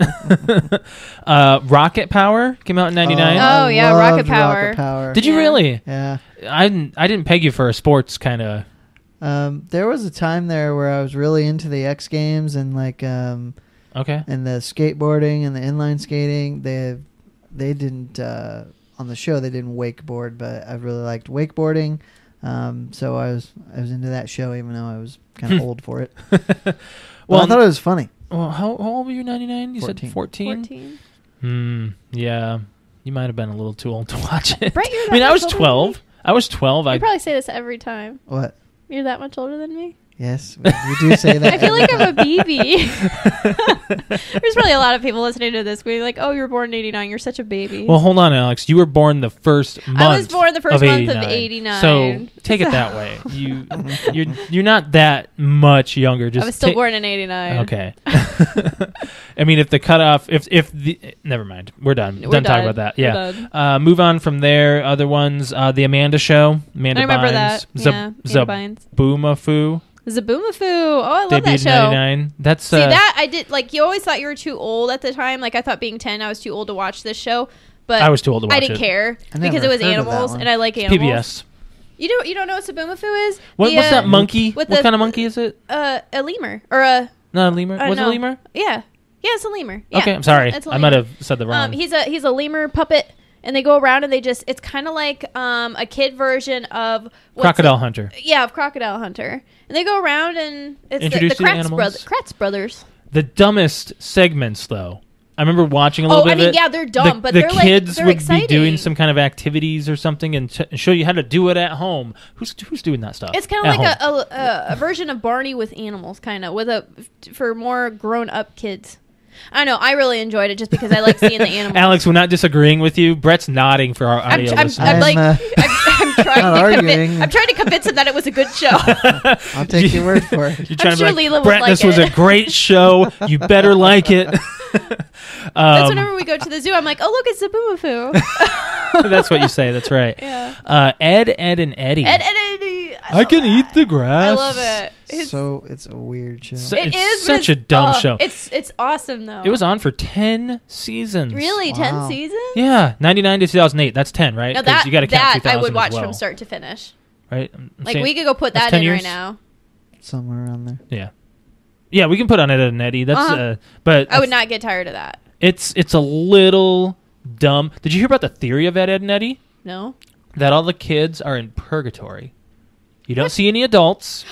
Rocket Power came out in 99.
Oh, yeah,
loved
Rocket Power.
Did you
Yeah.
really?
Yeah.
I didn't peg you for a sports kind of...
There was a time there where I was really into the X Games and like
Okay.
and the skateboarding and the inline skating. They didn't on the show they didn't wakeboard, but I really liked wakeboarding. So I was into that show even though I was kind of old for it. Well, I thought it was funny.
Well, how old were you in 99? You
14.
said 14?
14.
Yeah. You might have been a little too old to watch it.
Brett, you're
I mean,
that
I was
much older than
12. I was 12.
You probably say this every time.
What?
You're that much older than me?
Yes, you do say that.
I feel
every
like I'm
time.
a baby. There's probably a lot of people listening to this being like, "Oh, you were born in '89. You're such a baby."
Well, hold on, Alex. You were born the first month.
I was born the first
of
month
89.
of '89.
So take it that way. You're not that much younger. Just
I was still born in '89.
Okay. I mean, if the cutoff, never mind. We're done.
We're
Done talking
done.
about that.
We're
Yeah. Move on from there. Other ones. The Amanda Show. Amanda
I remember
Bynes.
that. Yeah, Amanda Bynes.
Zaboomafoo.
Zaboomafoo. Oh, I love
Debuted
that
in
show.
'99. That's
See, that I did, like, you always thought you were too old at the time. Like, I thought being 10, I was too old to watch this show. But
I was too old to watch
I didn't
it.
care
I never
because it was
heard of that
animals,
one.
and I like animals.
PBS.
You don't know what Zaboomafoo is?
What's that monkey?
with
What
the-
kind of monkey is it?
A lemur. Or a...
Not a lemur. Was it
no.
a lemur?
Yeah. Yeah, it's a lemur. Yeah,
Okay, I'm sorry.
it's a
I might
lemur.
have said the wrong.
He's a lemur puppet, and they go around and it's kind of like a kid version of
Crocodile Hunter.
Yeah, of Crocodile Hunter. And they go around and it's
Introduce
the
you to
Kratz,
animals.
Kratz brothers.
The dumbest segments, though. I remember watching a little bit of it.
Yeah, they're dumb, but
the
they're
kids
they're
would
exciting.
be doing some kind of activities or something and show you how to do it at home. Who's doing that stuff?
It's kind of
at
like
home?
a version of Barney with animals, kind of for more grown up kids. I don't know. I really enjoyed it just because I like seeing the animals.
Alex, we're not disagreeing with you. Brett's nodding for our audio listeners.
I'm like,
I'm
I'm trying
not
to
arguing.
I'm trying to convince him that it was a good show.
I'll take your word for it.
You're trying
sure
to be
Leela
like,
would
Brett,
like
this was
it."
a great show. You better like it.
That's whenever we go to the zoo, I'm like, oh, look, it's Zaboomafoo.
That's what you say. That's right.
Yeah.
Edd and Eddy.
Edd and Eddy.
I can eat the grass.
I love it.
It's a weird show.
So-
It
it's
is,
such
but
a dumb show.
It's awesome though.
It was on for 10 seasons.
really 10
Wow.
seasons.
Yeah, 99 to 2008. That's 10, right?
Now
'Cause you got to count
that
2000
I would watch
as well,
from start to finish.
right? I'm
Like
saying-
we could go put
that's
that
10
in
years?
right now.
Somewhere around there.
Yeah. Yeah, we can put on Edd and Eddy. That's
Uh-huh.
but
I would not get tired of that.
It's a little dumb. Did you hear about the theory of Edd and Eddy?
No.
That all the kids are in purgatory. You don't see any adults,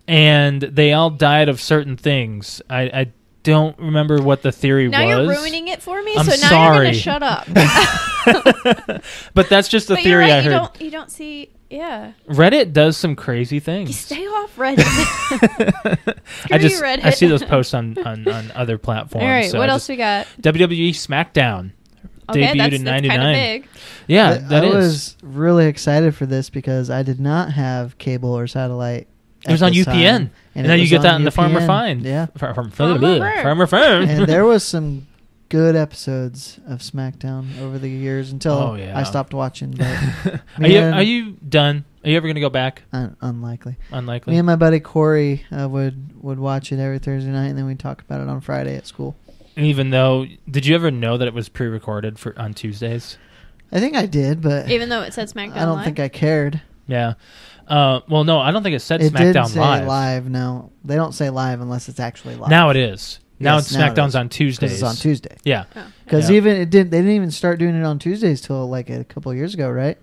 and they all died of certain things. I don't remember what the theory
Now
was.
you're ruining it for me.
I'm
so now
sorry.
you're gonna shut up.
But that's just the
But you're
theory
right,
I heard.
You don't see. Yeah.
Reddit does some crazy
You
things.
stay off Reddit. Reddit.
I see those posts on other platforms.
All right.
so
what
I
else we got?
WWE Smackdown
Okay,
debuted
that's
in
kind of
'99.
big.
Yeah,
But
that
I
is.
was really excited for this because I did not have cable or satellite.
It was
at
on
this
UPN,
time,
and
it
now you
was
get that
on
in the Farmer
UPN.
Find.
Yeah,
Farmer
Find.
and there was some good episodes of SmackDown over the years until
Oh, yeah.
I stopped watching. But
Are you done? Are you ever going to go back?
unlikely.
Unlikely.
Me and my buddy Corey would watch it every Thursday night, and then we'd talk about it on Friday at school.
Even though, did you ever know that it was pre-recorded on Tuesdays?
I think I did, but
Even though it said SmackDown
I don't
Live?
think I cared.
Yeah. Well, no, I don't think it said
It
SmackDown
did say live. No, they don't say live unless it's actually live.
Now it is. Now
Yes,
it's
now it
SmackDown's
is.
on Tuesdays.
'Cause it's on Tuesday.
Yeah.
Oh.
Because
Yeah.
even they didn't even start doing it on Tuesdays till like a couple of years ago, right?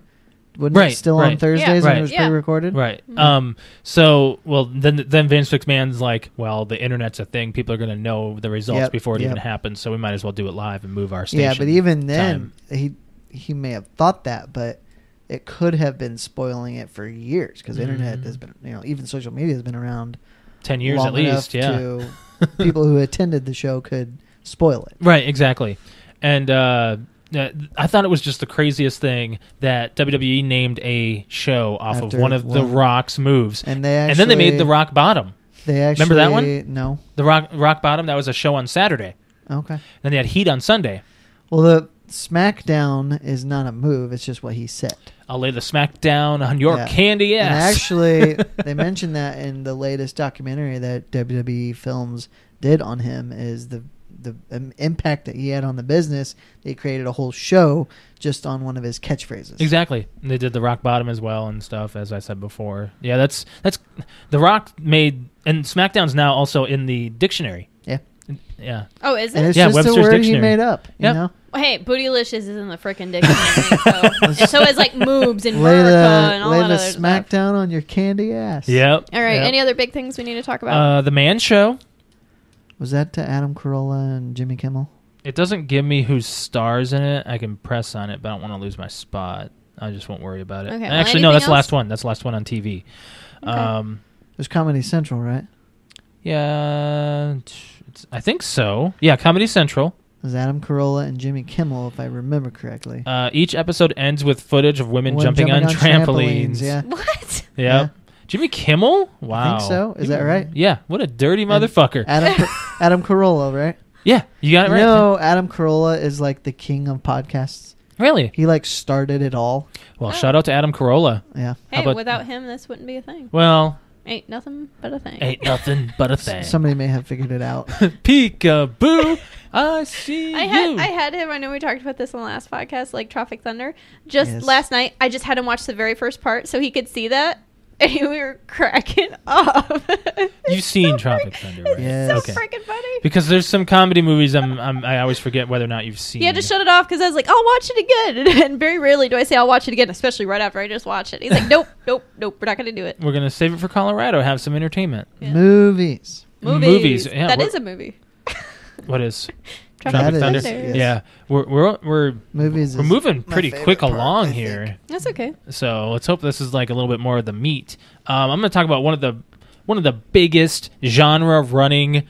Wasn't
Right,
it still on
right.
Thursdays
Yeah.
when
Right.
it was
Yeah.
pre-recorded?
Right.
Mhm.
So, well, then Vince McMahon's like, well, the internet's a thing. People are going to know the results
Yep,
before it even
yep.
happens. So we might as well do it live and move our station.
Yeah, but even then,
time.
he may have thought that, but it could have been spoiling it for years because
Mm-hmm.
internet has been, even social media has been around
10 years
long
at least.
enough
Yeah.
to people who attended the show could spoil it.
Right, exactly. And I thought it was just the craziest thing that WWE named a show off
After
of one of The
one.
Rock's moves.
And they actually,
And then they made The Rock Bottom.
They actually,
Remember that one?
No.
The Rock Bottom, that was a show on Saturday.
Okay.
Then they had Heat on Sunday.
Well, the SmackDown is not a move; it's just what he said.
I'll lay the smack down on your
Yeah.
candy
And
ass.
actually, they mentioned that in the latest documentary that WWE Films did on him is the impact that he had on the business. They created a whole show just on one of his catchphrases.
Exactly. And they did the Rock Bottom as well and stuff, as I said before. Yeah, that's The Rock made, and SmackDown's now also in the dictionary.
Yeah.
Yeah.
Oh, is
And
it?
it's
Yeah,
just
Webster's
a word
Dictionary.
he made up.
Yep.
You know?
Well, hey, bootylicious is in the frickin' dictionary. And so is like moobs and
Lay
America and all
the
that other stuff.
SmackDown on your candy ass.
Yep.
All right.
Yep.
Any other big things we need to talk about?
The Man Show.
Was that to Adam Carolla and Jimmy Kimmel?
It doesn't give me who stars in it. I can press on it, but I don't want to lose my spot. I just won't worry about it.
Okay, well,
Actually, no,
anything
that's the
else?
last one. That's the last one on TV.
Okay.
It was Comedy Central, right?
Yeah, I think so. Yeah, Comedy Central.
It was Adam Carolla and Jimmy Kimmel, if I remember correctly.
Each episode ends with footage of women jumping on trampolines.
Yeah.
What?
Yeah. Jimmy Kimmel? Wow.
I think so. Is that right?
Yeah. What a dirty motherfucker.
Adam Carolla, right?
Yeah, you got it right.
No, Adam Carolla is like the king of podcasts.
Really?
He like started it all.
Well, shout out to Adam Carolla.
Yeah.
Hey, without him, this wouldn't be a thing.
Well,
ain't nothing but a thing.
Ain't nothing but a thing.
Somebody may have figured it out.
Peekaboo, I see
I had him. I know we talked about this on the last podcast, like Tropic Thunder. Just last night, I just had him watch the very first part so he could see that, and we were cracking up.
You've seen Tropic Thunder, right?
Yes.
So freaking funny.
Because there's some comedy movies I always forget whether or not you've seen.
He had to shut it off because I was like, I'll watch it again. And very rarely do I say I'll watch it again, especially right after I just watch it. He's like, nope, we're not going to do it.
We're going to save it for Colorado, have some entertainment.
Yeah. Movies.
Yeah,
that is a movie.
What is?
Tropic
Thunder.
Yes.
Yeah, we're moving pretty quick along
part,
here.
That's okay.
So let's hope this is like a little bit more of the meat. I'm going to talk about one of the biggest genre running.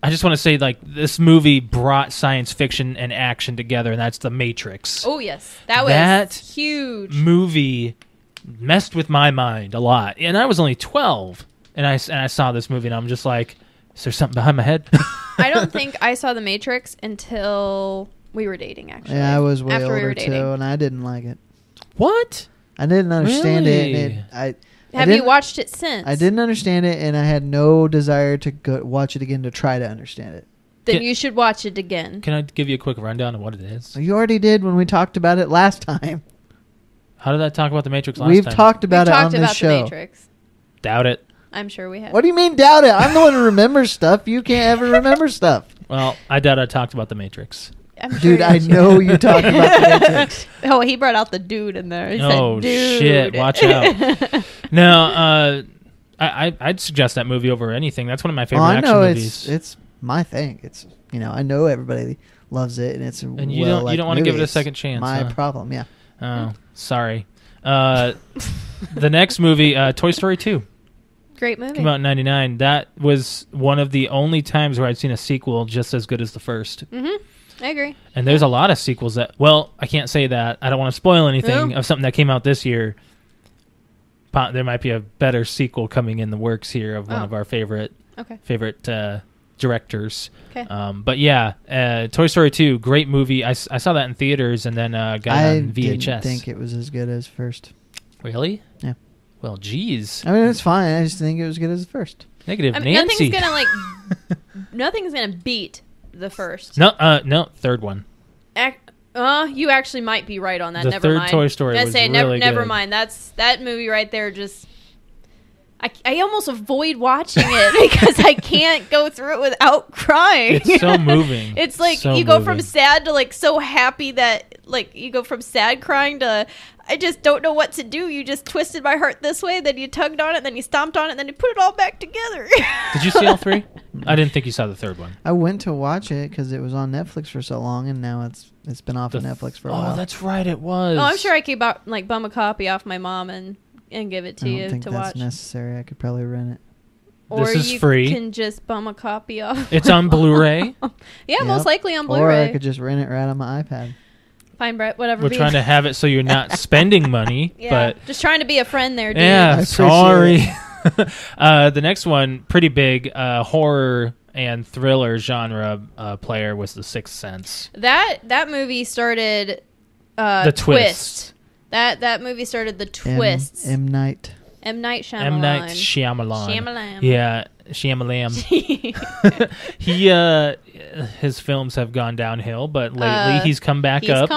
I just want to say, like, this movie brought science fiction and action together, and that's The Matrix.
Oh yes, that was huge.
Movie messed with my mind a lot, and I was only 12, and I saw this movie, and I'm just like, is there something behind my head?
I don't think I saw The Matrix until we were dating, actually.
Yeah, I was way
after
older
we
too, and I didn't like it.
What?
I didn't understand
Really?
it.
Have you watched it since?
I didn't understand it, and I had no desire to go watch it again to try to understand it.
Then you should watch it again.
Can I give you a quick rundown of what it is?
You already did when we talked about it last time.
How did I talk about The Matrix last
We've
time?
talked about it on this show.
The Matrix.
Doubt it.
I'm sure we have.
What do you mean doubt it? I'm the one who remembers stuff. You can't ever remember stuff.
Well, I doubt I talked about The Matrix.
Dude, I know you talked about The Matrix.
Oh, he brought out the dude in there. He said, dude.
Shit! Watch out. No, I'd suggest that movie over anything. That's one of my favorite action movies.
It's my thing. It's I know everybody loves it, and it's
and you don't want to give it a second chance.
My problem, yeah.
Oh, sorry. The next movie, Toy Story 2.
Great movie.
Came out in '99. That was one of the only times where I'd seen a sequel just as good as the first.
Mm-hmm. I agree.
And there's a lot of sequels that, well, I can't say that. I don't want to spoil anything of something that came out this year. There might be a better sequel coming in the works here of one of our favorite directors. Okay. But yeah, Toy Story 2, great movie. I saw that in theaters and then got it on VHS.
I didn't think it was as good as first.
Really?
Yeah.
Well, geez.
I mean, it's fine. I just think it was good as the first.
Negative Nancy.
Nothing's gonna beat the first.
No, third one.
You actually might be right on that.
The third Toy Story was really good.
Never mind. That movie right there just... I almost avoid watching it because I can't go through it without crying.
It's so moving.
It's like you go from sad to like so happy that like you go from sad crying to I just don't know what to do. You just twisted my heart this way, then you tugged on it, then you stomped on it, then you put it all back together.
Did you see all three? I didn't think you saw the third one.
I went to watch it because it was on Netflix for so long, and now it's been off of Netflix for a while.
Oh, that's right, it was.
Oh, I'm sure I could bum a copy off my mom and give it to you to watch.
I don't think that's necessary. I could probably rent it.
Or
this is free.
You can just bum a copy off.
It's on Blu-ray.
Yeah, most likely on Blu-ray.
Or I could just rent it right on my iPad.
Fine, Brett, whatever.
We're trying to have it so you're not spending money.
Yeah,
but
just trying to be a friend there, dude.
Yeah, sorry. The next one, pretty big horror and thriller genre player was The Sixth Sense.
That movie started
the twist.
That movie started the twists.
M. Night
Shyamalan.
Yeah, Shyamalan. His films have gone downhill, but lately he's come back up.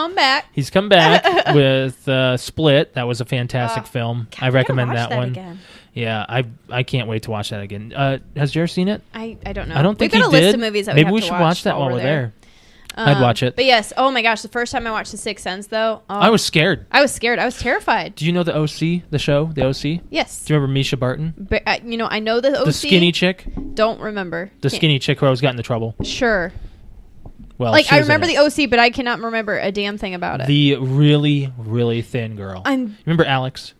He's come back with Split. That was a fantastic film. I recommend that one. Again. Yeah, I can't wait to watch that again. Has Jared seen it?
I don't know.
I don't think
We've got
he
a
did.
list of movies that
Maybe
we
should watch that while we're there. I'd watch it.
But yes, oh my gosh, the first time I watched The Sixth Sense, though.
I was scared.
I was terrified.
Do you know the OC, the show, the OC?
Yes.
Do you remember Misha Barton?
But, I know the OC.
The skinny chick?
Don't remember.
The skinny chick who always got into trouble.
Sure.
Well,
I remember the OC, but I cannot remember a damn thing about it.
The really, really thin girl. Remember Alex?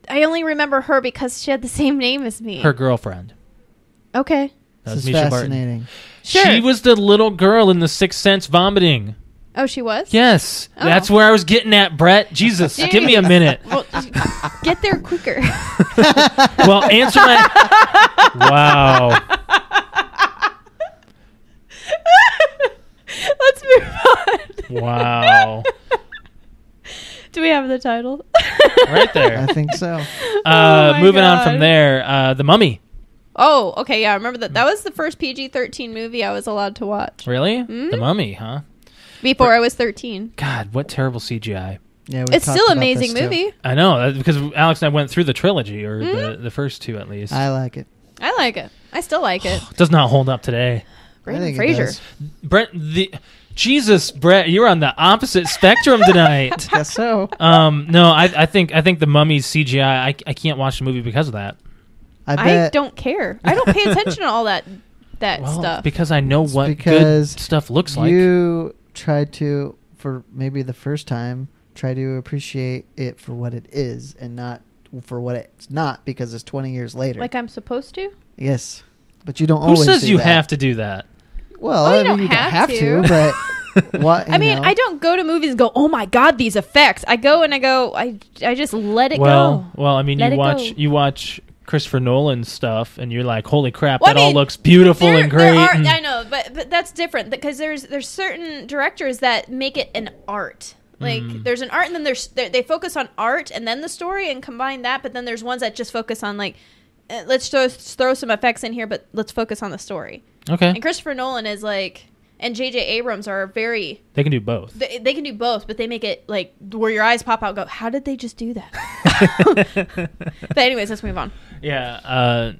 I only remember her because she had the same name as me.
Her girlfriend.
Okay.
That
This
was
is
Misha Barton.
fascinating.
Sure.
She was the little girl in The Sixth Sense vomiting.
Oh, she was?
Yes.
Oh.
That's where I was getting at, Brett. Jesus,
Jeez.
give me a minute.
Well, get there quicker.
Well, answer my... Wow.
Let's move on.
Wow.
Do we have the title?
Right there.
I think so.
my
Moving on
God.
from there, The Mummy.
Oh, okay. Yeah, I remember that. That was the first PG-13 movie I was allowed to watch.
Really?
Mm-hmm.
The Mummy, huh?
Before I was 13.
God, what terrible CGI.
Yeah,
It's still an amazing movie.
I know, because Alex and I went through the trilogy, or the first two at least.
I like it.
I like it. I still like it.
Does not hold up today.
Brendan
think it
Fraser.
does.
Brett, Jesus, Brett, you're on the opposite spectrum tonight.
Guess so.
No, I think The Mummy's CGI. I can't watch the movie because of that.
I
I
bet.
don't care. I don't pay attention to all that
Well,
stuff.
because I know what good
because
stuff looks like.
You tried to, for maybe the first time, try to appreciate it for what it is and not for what it's not because it's 20 years later.
Like I'm supposed to?
Yes. But you don't
Who
always
says
do
you
that.
have to do that?
Well,
Well,
I
you
mean,
don't
you don't
have
have
to.
to, but what?
I mean, I don't go to movies and go, "Oh my god, these effects." I go and I just let it go.
Well, I mean,
Let it go.
you watch Christopher Nolan's stuff, and you're like, "Holy crap,
Well, I
that all
mean,
looks beautiful and great."
There are,
and-
I know, but that's different because there's certain directors that make it an art. Like there's an art, and then they focus on art and then the story and combine that. But then there's ones that just focus on like, let's throw some effects in here, but let's focus on the story.
Okay,
And Christopher Nolan is like, and J.J. Abrams are very.
they can do both.
They can do both, but they make it like where your eyes pop out. And go, how did they just do that? But anyways, let's move on.
Yeah,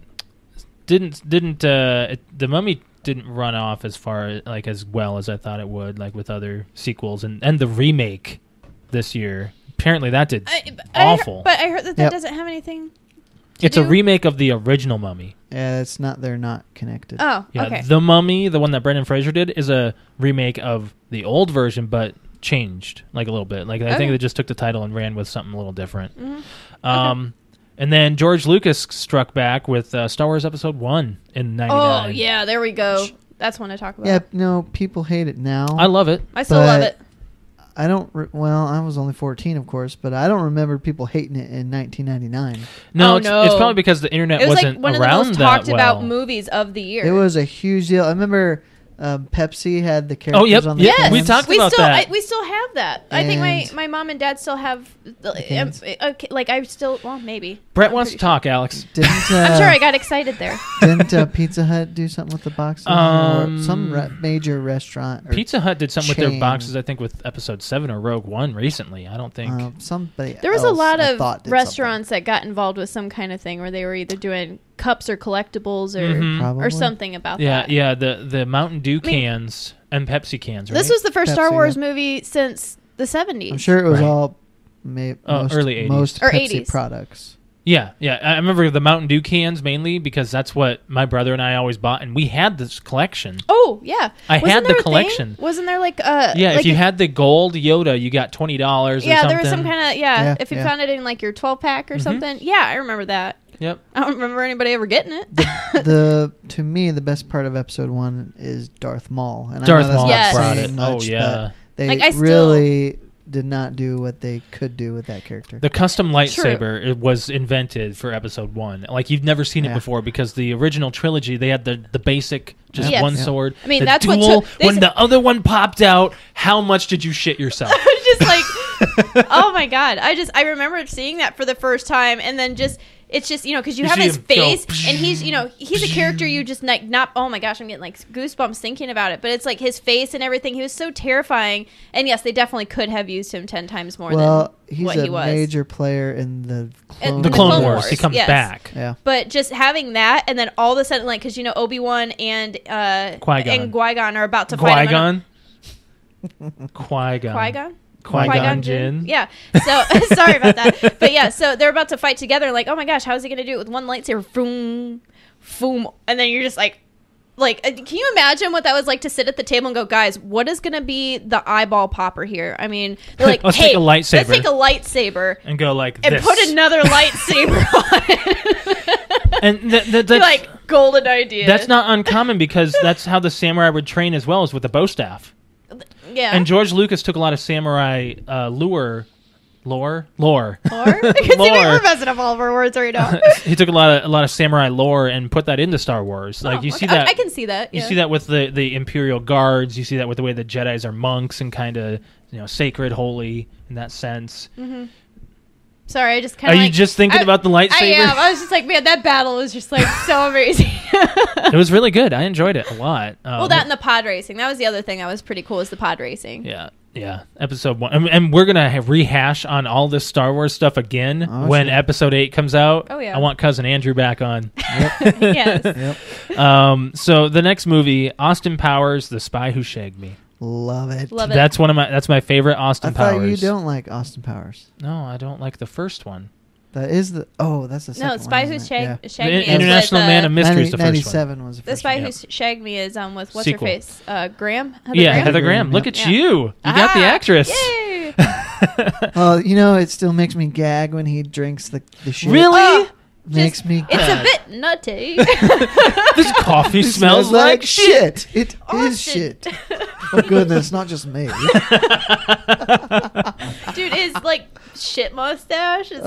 The Mummy didn't run off as far like as well as I thought it would, like with other sequels and the remake this year. Apparently, that did awful.
But I heard that
Yep.
doesn't have anything.
It's a
do?
remake of the original Mummy.
Yeah, it's not. They're not connected.
Oh,
Yeah,
okay.
The Mummy, the one that Brendan Fraser did, is a remake of the old version, but changed like a little bit. Like I think
Okay.
they just took the title and ran with something a little different.
Mhm.
And then George Lucas struck back with Star Wars Episode 1 in '99.
Oh yeah, there we go. That's one to talk about.
Yeah, no, people hate it now.
I love it.
I still love
but-
it.
I don't. Well, I was only 14, of course, but I don't remember people hating it in 1999.
No,
Oh,
it's
no.
probably because the internet
It was
wasn't
like one of the
around
most
that
talked
well.
about movies of the year.
It was a huge deal. I remember Pepsi had the characters
Oh, yep,
on the
yep.
Yes,
We
cans.
talked about
still,
that.
we still have that. I think
And-
my mom and dad still have.
cans.
Like I still. Well, maybe.
Brett
I'm
wants to
pretty
talk, Alex.
Didn't
I'm sure I got excited there.
didn't Pizza Hut do something with the boxes?
Um,
Or some major restaurant. Or,
Pizza Hut did something with their
chain.
boxes, I think, with Episode 7 or Rogue One recently. I don't think.
Somebody.
There was a
else
lot
I
of
thought did
restaurants that got involved with some kind of thing where they were either doing cups or collectibles or
Mhm.
Probably.
or something about
Yeah,
that.
yeah. The Mountain Dew
I mean,
cans and Pepsi cans, right?
This was the first Star
Pepsi,
Wars
yeah.
movie since the 70s.
I'm sure it was
Right.
all
early 80s.
most
Or
Pepsi
80s.
products.
Yeah. I remember the Mountain Dew cans mainly because that's what my brother and I always bought, and we had this collection.
Oh yeah,
I
Wasn't
had the
there a thing?
collection.
Wasn't there like
Yeah,
like
if you had the gold Yoda, you got $20 or something.
yeah, there was some kind of
Yeah,
if you
yeah.
found it in like your 12 pack or
Mhm.
something. Yeah, I remember that.
Yep.
I don't remember anybody ever getting it.
To me, the best part of Episode 1 is Darth Maul. And
Darth
I know
Maul
Yes.
that's not
brought
saying
it. Oh
much,
yeah.
but they
Like, I still-
really did not do what they could do with that character.
The custom lightsaber it was invented for Episode 1. Like you've never seen it
Yeah.
before because the original trilogy they had the basic just
Yes.
one
Yeah.
sword.
I mean,
the
that's what
dual,
took- they
when
said-
the other one popped out. How much did you shit yourself?
I was just like, oh my god! I remember seeing that for the first time, and then it's just because you
You
have
see
his
him go,
face, and he's a character you just like not. Oh my gosh, I'm getting like goosebumps thinking about it. But it's like his face and everything. He was so terrifying, and yes, they definitely could have used him 10 times more
well,
than
he's
what
a
he was.
major player in the Clone,
The
The
Clone
Clone
Wars.
Wars,
He comes
yes.
back.
Yeah.
But just having that, and then all of a sudden, like, because ObiWan and Qui-Gon are about to fight.
Qui-Gon. Qui-Gon.
Qui-Gon.
Qui-Gon Jinn.
Yeah. So sorry about that. But yeah, so they're about to fight together. Like, oh my gosh, how is he going to do it with one lightsaber? Boom, boom, and then you're just like, Like, can you imagine what that was like to sit at the table and go, guys, what is going to be the eyeball popper here? I mean, they're like,
Let's
hey,
take a lightsaber.
let's take a lightsaber
and go like
and
this.
put another lightsaber on it.
And that's
like, golden idea.
That's not uncommon because that's how the samurai would train as well as with the bow staff.
Yeah.
And George Lucas took a lot of samurai lore.
Lore? Because we're messing up all of our words right now.
He took a lot of samurai lore and put that into Star Wars. Like see that,
I can see that.
You see that with the Imperial Guards. You see that with the way the Jedis are monks and kind of sacred, holy in that sense.
Mm-hmm. Sorry, I just kind of.
Are you just thinking about the lightsaber?
I am. I was just like, man, that battle was just like so amazing.
It was really good. I enjoyed it a lot.
Well, that and the pod racing. That was the other thing that was pretty cool. Was the pod racing?
Yeah, episode 1. And we're going to rehash on all this Star Wars stuff again when episode 8 comes out.
Oh, yeah.
I want Cousin Andrew back on.
Yep.
Yes.
Yep.
So the next movie, Austin Powers, The Spy Who Shagged Me.
Love it.
That's my favorite Austin Powers.
I thought you don't like Austin Powers.
No, I don't like the first one.
That is that's the second one.
No, Spy Who Shagged Me.
International Man of Mystery is the first
97
one.
was the first
The Spy
one.
Who Shagged Me is with what's
Sequel.
her face? Graham?
Heather Graham. Look at you. You got the actress.
Yay!
Well, it still makes me gag when he drinks the shit.
Really?
Makes me
It's
gag.
a bit nutty.
This coffee smells like shit.
It
Austin.
is shit. Oh, goodness, not just me.
Dude, his shit mustache is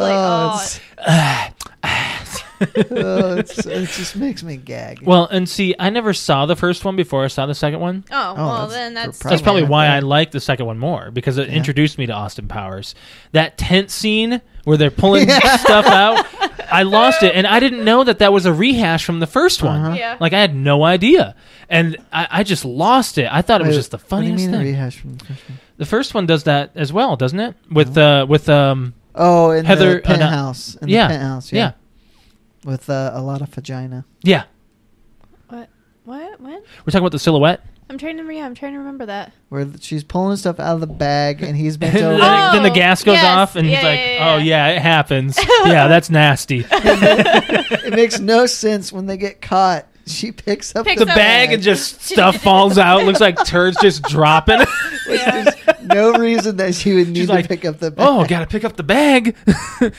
It just makes me gag.
Well, and see, I never saw the first one before I saw the second one.
that's
That's probably why I like the second one more, because it introduced me to Austin Powers. That tent scene where they're pulling stuff out, I lost it, and I didn't know that was a rehash from the first one.
Yeah.
Like, I had no idea, and I just lost it. I thought it was just the funniest
what do you mean
thing.
A rehash from the first one?
The first one does that as well, doesn't it? With
Oh, in
Heather
the penthouse. In the penthouse,
yeah.
With a lot of vagina.
Yeah.
What? When?
We're talking about the silhouette.
I'm trying to remember that.
Where she's pulling stuff out of the bag and he's bent over.
Then the gas goes off and he's like, oh yeah, it happens. Yeah, that's nasty.
It makes no sense when they get caught. She picks up
the bag and just stuff falls out. Looks like turds just dropping.
There's no reason that she would need to pick up the bag.
Oh, gotta pick up the bag.
Oh,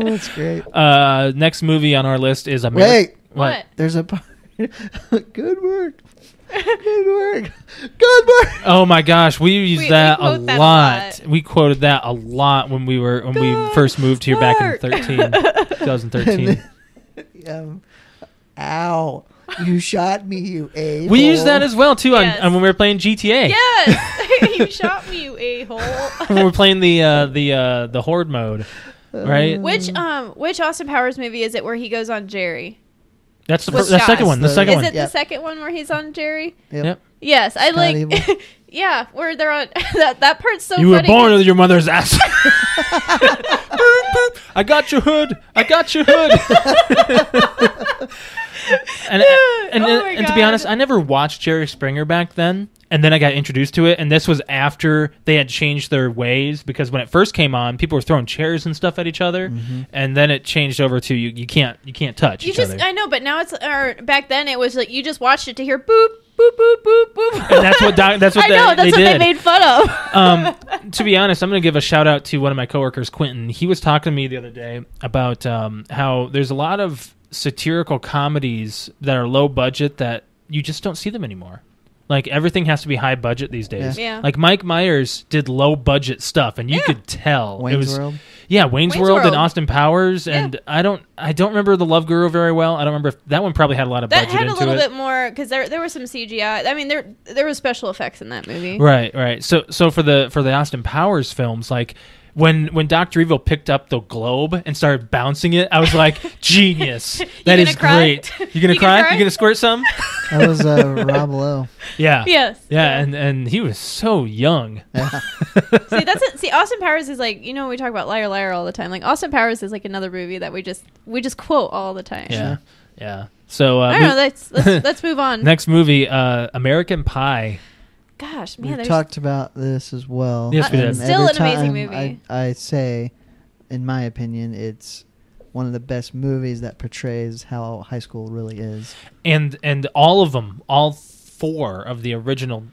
that's great.
Next movie on our list is America.
Wait.
What?
There's a part. Good work. Good work. Good work.
Oh my gosh, we used that a
quote that a
lot.
lot.
We quoted that a lot when we first moved here back in 2013.
Ow. You shot me, you a-hole.
We used that as well too
Yes.
on when we were playing GTA.
Yes! You shot me, you a-hole.
When we were playing the horde mode, right?
Which Austin Powers movie is it where he goes on Jerry?
That's the
With
second one. The
shots.
second
Is
one.
it the second one where he's on Jerry?
Yep.
Yes, I
Scott Evil.
yeah, where they're on that part's so
You were
funny.
born with your mother's ass. I got your hood. I got your hood. and to be honest, I never watched Jerry Springer back then. And then I got introduced to it, and this was after they had changed their ways, because when it first came on, people were throwing chairs and stuff at each other, and then it changed over to you can't touch each other.
I know, but now back then it was like you just watched it to hear boop boop boop boop boop.
And that's what
I know that's what
did.
they made fun of.
To be honest, I'm going to give a shout out to one of my coworkers, Quentin. He was talking to me the other day about how there's a lot of satirical comedies that are low budget that you just don't see them anymore. Like, everything has to be high budget these days.
Yeah.
Like, Mike Myers did low budget stuff, and you could tell.
Wayne's World?
Yeah, Wayne's World and Austin Powers,
Yeah.
and I don't remember The Love Guru very well. I don't remember if that one probably had a lot of budget into it.
That had a little bit more, because there was some CGI. I mean, there was special effects in that movie.
Right. So for the Austin Powers films, like, when Dr. Evil picked up the globe and started bouncing it, I was like, genius. That is great. You gonna cry? You gonna squirt some?
That was Rob Lowe.
Yeah.
Yes.
Yeah, and he was so young.
Yeah.
See, See, Austin Powers is like, we talk about Liar Liar all the time. Like, Austin Powers is like another movie that we just quote all the time.
Yeah. Yeah. So
I don't know. Let's move on.
Next movie, American Pie.
Gosh, man,
We've talked about this as well.
Yes, we did.
And
Still
every
an amazing
time
movie.
I say, in my opinion, it's one of the best movies that portrays how high school really is.
And all of them, all 4 of the original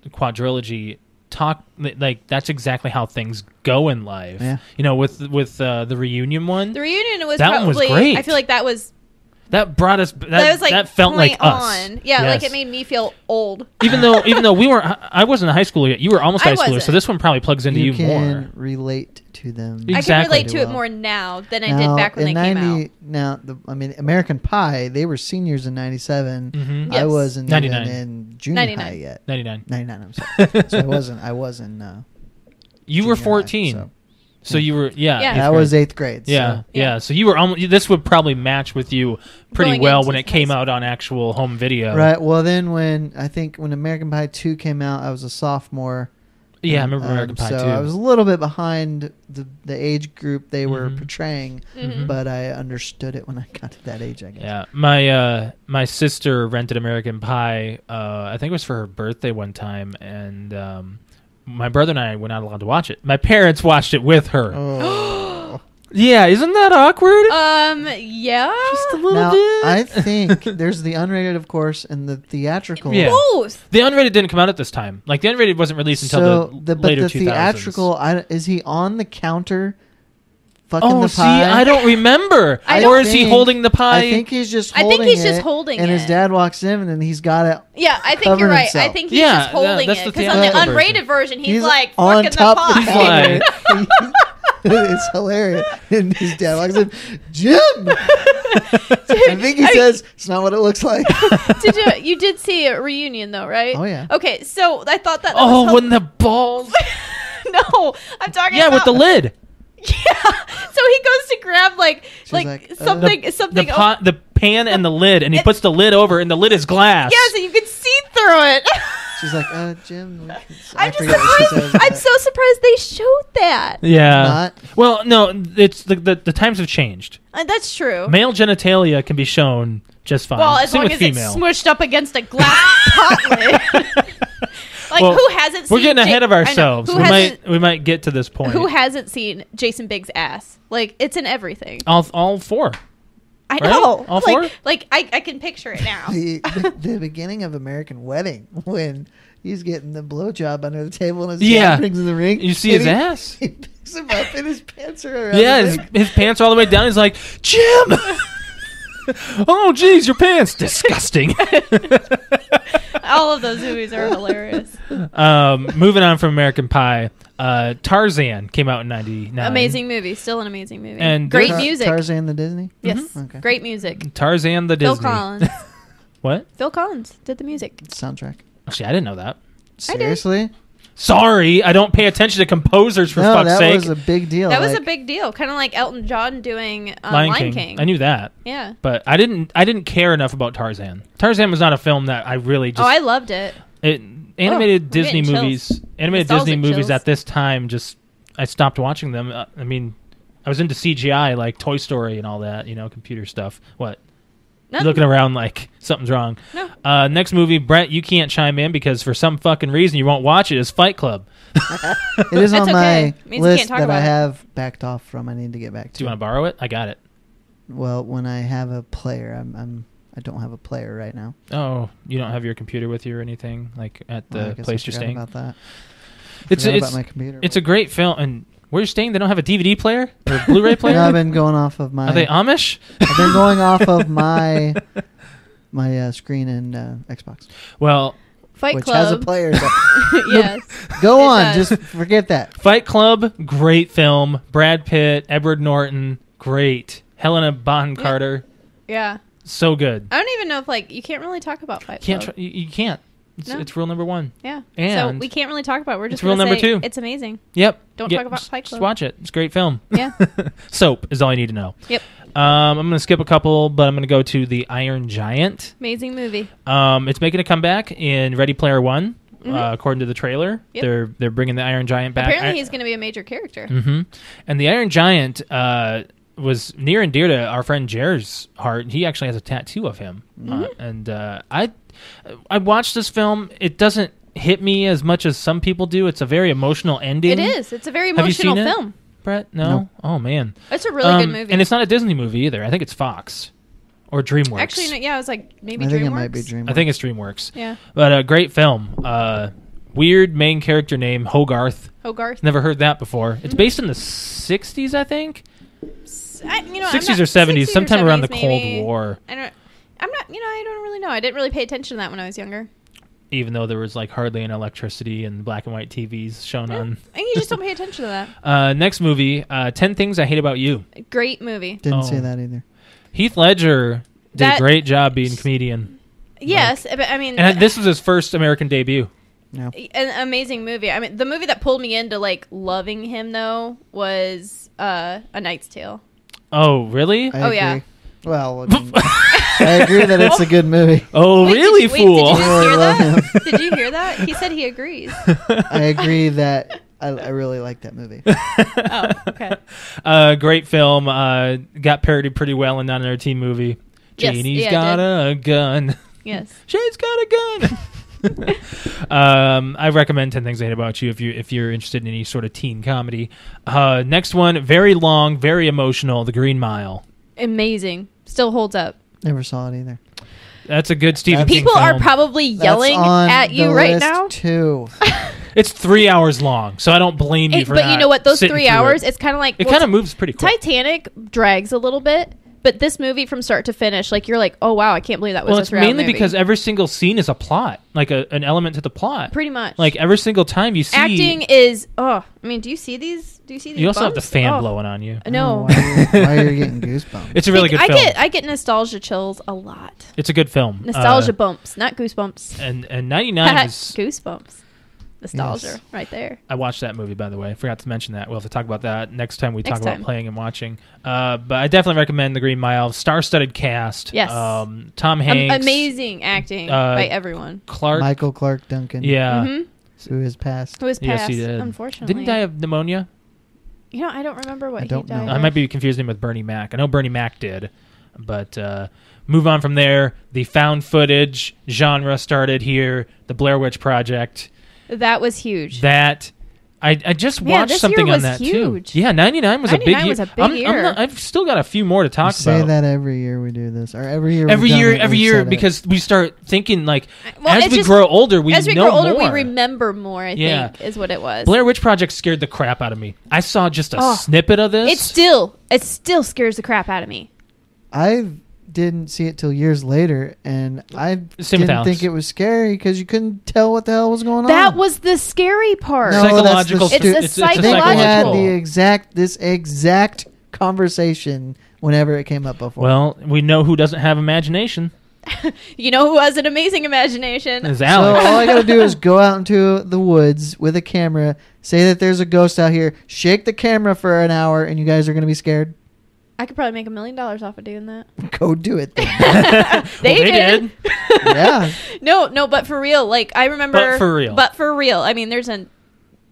quadrilogy talk like that's exactly how things go in life.
Yeah.
You know, with the reunion one.
The reunion was
that one was great.
I feel like that
brought us. That
was like
that felt like us.
Yeah,
Yes.
like it made me feel old.
Even though we weren't, I wasn't in high school yet. You were almost high schooler, so this one probably plugs into you
can
more.
relate to them.
I can
Exactly.
relate to it more now than I did back when they
in
came out.
Now, American Pie, they were seniors in 97.
Mhm.
I
Yes.
wasn't
99.
even in junior
99.
high yet.
99.
99, I'm sorry. So I wasn't
You were
junior high,
14. So you were,
Yeah.
eighth
that
grade.
was 8th grade.
Yeah,
So.
yeah. So you were almost. This would probably match with you pretty
Going
well
into
when it
high
came
school.
out on actual home video.
Right. Well, then when American Pie 2 came out, I was a sophomore.
Yeah, I remember American Pie
so
too.
I was a little bit behind the age group they were
Mhm.
portraying,
Mhm.
but I understood it when I got to that age, I guess.
Yeah, my sister rented American Pie. I think it was for her birthday one time, and my brother and I were not allowed to watch it. My parents watched it with her.
Oh.
Yeah, isn't that awkward?
Yeah.
Just a little
Now,
bit.
I think there's the unrated, of course, and the theatrical.
Yeah.
Both.
The unrated didn't come out at this time. Like the unrated wasn't released until the
but
later
the
2000s.
theatrical, is he on the counter fucking
Oh,
the
see,
pie?
I don't remember.
I
or
don't
is he
think-
holding the pie?
I think he's just
I
holding
think he's
it,
just holding
and
it.
his dad walks in, and then he's got it.
Yeah, I think
Covering
you're right.
himself.
I think he's
Yeah,
just holding
that's
it.
the
Because on the
theatrical
unrated version, he's like
on
fucking
top
the
of the
pie.
pie.
It's hilarious. And his dad walks in, Jim! I think he says, it's not what it looks like.
You did see a reunion though, right?
Oh, yeah.
Okay, so I thought that.
Oh,
was
when the balls.
no, I'm talking.
Yeah,
about,
with the lid.
Yeah. So he goes to grab like
like,
something.
The pot, the pan, and the lid, and he puts the lid over, and the lid is glass.
Yeah, so you can see through it.
She's like, Jim.
I'm just surprised. I'm so surprised they showed that.
Yeah.
Not.
Well, no, it's the times have changed.
That's true.
Male genitalia can be shown just fine.
Well, as
Same
long
with
as
female.
it's smushed up against a glass pot lid. Like,
Well,
who hasn't seen
We're getting ahead of
I know.
ourselves.
Who
We
hasn't-
might get to this point.
Who hasn't seen Jason Biggs' ass? Like, it's in everything.
all 4.
I
Right?
know.
All
like,
4?
Like, I can picture it now.
The beginning of American Wedding when he's getting the blowjob under the table and his
Yeah.
dad brings in the ring.
You see
and
his ass?
He picks him up and his pants are around.
Yeah, his pants are all the way down. He's like, Jim! Oh, geez, your pants. Disgusting.
All of those movies are hilarious.
Moving on from American Pie, Tarzan came out in 99.
Amazing movie. Still an amazing movie.
And
great
there's-
music.
Tarzan the Disney?
Yes.
Okay.
Great music.
Tarzan the
Phil
Disney.
Collins.
What?
Phil Collins did the music.
Soundtrack.
Actually, I didn't know that.
I did.
Seriously?
Sorry, I don't pay attention to composers for
No,
fuck's
that
sake.
was a big deal.
That was a
like,
big deal. Kind of like Elton John doing
Lion King. I knew that,
Yeah.
but I didn't care enough about Tarzan. Tarzan was not a film that I really just.
Oh, I loved it.
Animated
I'm
Disney
getting
movies. Animated
Nostalgic
Disney movies
chills.
at this time, just I stopped watching them. I mean, I was into CGI like Toy Story and all that, computer stuff. What?
Nothing.
You're looking around like something's wrong.
No.
Next movie, Brett, you can't chime in because for some fucking reason you won't watch it. Is Fight Club.
It is
That's
on
okay.
my
Means you
list
can't talk
that I
about it.
have backed off from. I need to get back to.
Do you want to borrow it? I got it.
Well, when I have a player, I don't have a player right now.
Oh, you don't have your computer with you or anything like at
Well, I
the
guess
place
I
you're
forgot
staying.
about that.
It's
Forgot
it's
about my computer.
it's a great film. And where you're staying, they don't have a DVD player or a Blu-ray player.
No, I've been going off of my.
Are they Amish?
I've been going off of my screen and Xbox,
Well,
Fight
which
Club.
has a player.
Yes.
Go
It
on,
does.
just forget that.
Fight Club, great film. Brad Pitt, Edward Norton, great. Helena Bonham Carter,
Yeah.
so good.
I don't even know if you can't really talk about Fight
Can't
Club.
you can't.
No.
It's rule number 1.
Yeah.
And
so we can't really talk about it. We're just
it's rule
gonna
number
say
2.
It's amazing.
Yep.
Don't
Yep,
talk about Fight
Just
Club.
watch it. It's a great film.
Yeah.
Soap is all you need to know.
Yep.
I'm going to skip a couple, but I'm going to go to The Iron Giant.
Amazing movie.
It's making a comeback in Ready Player One,
Mhm.
according to the trailer.
Yep.
They're bringing the Iron Giant back.
Apparently, he's going to be a major character.
Mm-hmm. And the Iron Giant was near and dear to our friend Jer's heart. He actually has a tattoo of him. I watched this film. It doesn't hit me as much as some people do. It's a very emotional ending.
It is. It's a very
Have you
emotional
seen it?
film.
Brett? No?
Nope.
Oh, man.
It's a really good movie.
And it's not a Disney movie either. I think it's Fox or DreamWorks.
Actually, no, yeah, I was like, maybe
I
DreamWorks.
think it might be DreamWorks.
I think it's DreamWorks.
Yeah.
But a great film. Weird main character name, Hogarth.
Hogarth.
Never heard that before. It's based in the 60s, I think. 60s or 70s,
60s or
sometime around the
70s
Cold
maybe.
War.
I'm not, I don't really know. I didn't really pay attention to that when I was younger.
Even though there was like hardly any electricity and black and white TVs shown on.
And you just don't pay attention to that.
Next movie, 10 Things I Hate About You.
Great movie.
Didn't
Oh.
see that either.
Heath Ledger did a
That-
great job being a comedian.
Yes, but I mean,
And this was his first American debut.
No.
an amazing movie. I mean, the movie that pulled me into like loving him though was A Knight's Tale.
Oh, really?
I
Oh, yeah.
agree. Well, I, mean, I agree that it's a good movie.
Oh,
Wait,
really,
did you,
fool?
Wait, did you
I
hear
love
that? Did you hear that? He said he agrees.
I agree that I really like that movie.
Oh, okay.
Great film. Got parodied pretty well in Not Another Teen Movie.
Yes,
Janie's
yeah, it
got a gun.
Yes.
Shane's got a gun. I recommend 10 Things I Hate About You if you're interested in any sort of teen comedy. Next one, very long, very emotional, The Green Mile.
Amazing. Still holds up.
Never saw it either.
That's a good Stephen King
People are
film.
probably yelling
That's on
at you
the
right
list
now.
Too.
It's 3 hours long, so I don't blame you for
But
not
you know what? Those
sitting
3
through
hours,
It,
it's kind of like
it kind of moves pretty quick.
Titanic drags a little bit, but this movie from start to finish, like you're like, oh wow, I can't believe that was
Well,
a
it's
3 hour
mainly
movie.
because every single scene is a plot, like an element to the plot.
Pretty much.
Like every single time you see
acting is. Oh, I mean, do you see these? Do you see these?
You also have the
bumps?
fan
Oh,
blowing on you.
No.
Why are you getting goosebumps?
It's a really good film.
I get nostalgia chills a lot.
It's a good film.
Nostalgia bumps, not goosebumps.
And 99 is...
Goosebumps. Nostalgia,
Yes.
right there.
I watched that movie, by the way. I forgot to mention that. We'll have to talk about that next time we talk
Next
about
time.
playing and watching. But I definitely recommend The Green Mile. Star-studded cast.
Yes.
Tom Hanks.
Amazing acting by everyone.
Clark.
Michael Clark Duncan,
Yeah.
Mm-hmm.
who has passed.
Who was
Yes,
passed,
he did.
unfortunately.
Didn't he die of pneumonia?
You know, I don't remember what
I don't
he died
know.
I
of.
might be confusing him with Bernie Mac. I know Bernie Mac did. But move on from there. The found footage genre started here. The Blair Witch Project.
That was huge.
That I just
Man,
watched
this
something
year
on
was
that
huge.
too. Yeah, 99 was a big
99
year.
was a big year.
I've still got a few more to
You
talk
say
about.
that every year we do this, or every year.
Every
we've done
year,
it,
every
we've
year,
said it.
because we start thinking like
Well,
as
it's
we
just-
grow older, we
As we
know
grow older,
more.
we remember more, I
Yeah.
think, is what it was.
Blair Witch Project scared the crap out of me. I saw just a
Oh.
snippet of this.
It still scares the crap out of me.
I didn't see it till years later, and I
Same with
didn't
Alex.
think it was scary because you couldn't tell what the hell was going on.
That was the scary part.
No,
psychological.
that's
the-
it's
It's a
I think we had
psychological.
this exact conversation whenever it came up before.
Well, we know who doesn't have imagination.
You know who has an amazing imagination?
Is
so
Alex.
all I gotta do is go out into the woods with a camera, say that there's a ghost out here, shake the camera for an hour, and you guys are gonna be scared.
I could probably make $1 million off of doing that.
Go do it then.
They
Well,
did.
Yeah.
No, but for real, like I remember.
But for real.
I mean,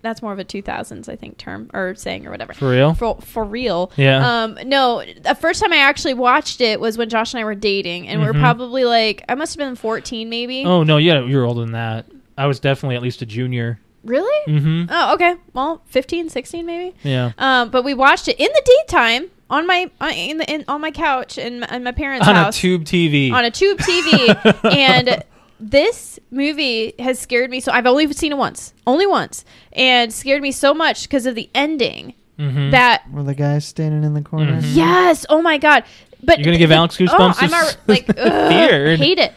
that's more of a 2000s, I think, term or saying or whatever.
For real?
For real.
Yeah.
No, the first time I actually watched it was when Josh and I were dating, and we were probably like, I must have been 14, maybe.
Oh no, yeah, you were older than that. I was definitely at least a junior.
Really?
Mm-hmm.
Oh, okay. Well, 15, 16, maybe.
Yeah.
But we watched it in the daytime on my on my couch in my parents'
On
house
a tube TV.
on a tube TV, and this movie has scared me. So I've only seen it once, and scared me so much because of the ending.
Mm-hmm.
That
Were the guys standing in the corner?
Mhm.
yes, oh my god. But
You're gonna give Alex goosebumps?
Oh, I'm like ugh,
Weird.
hate it.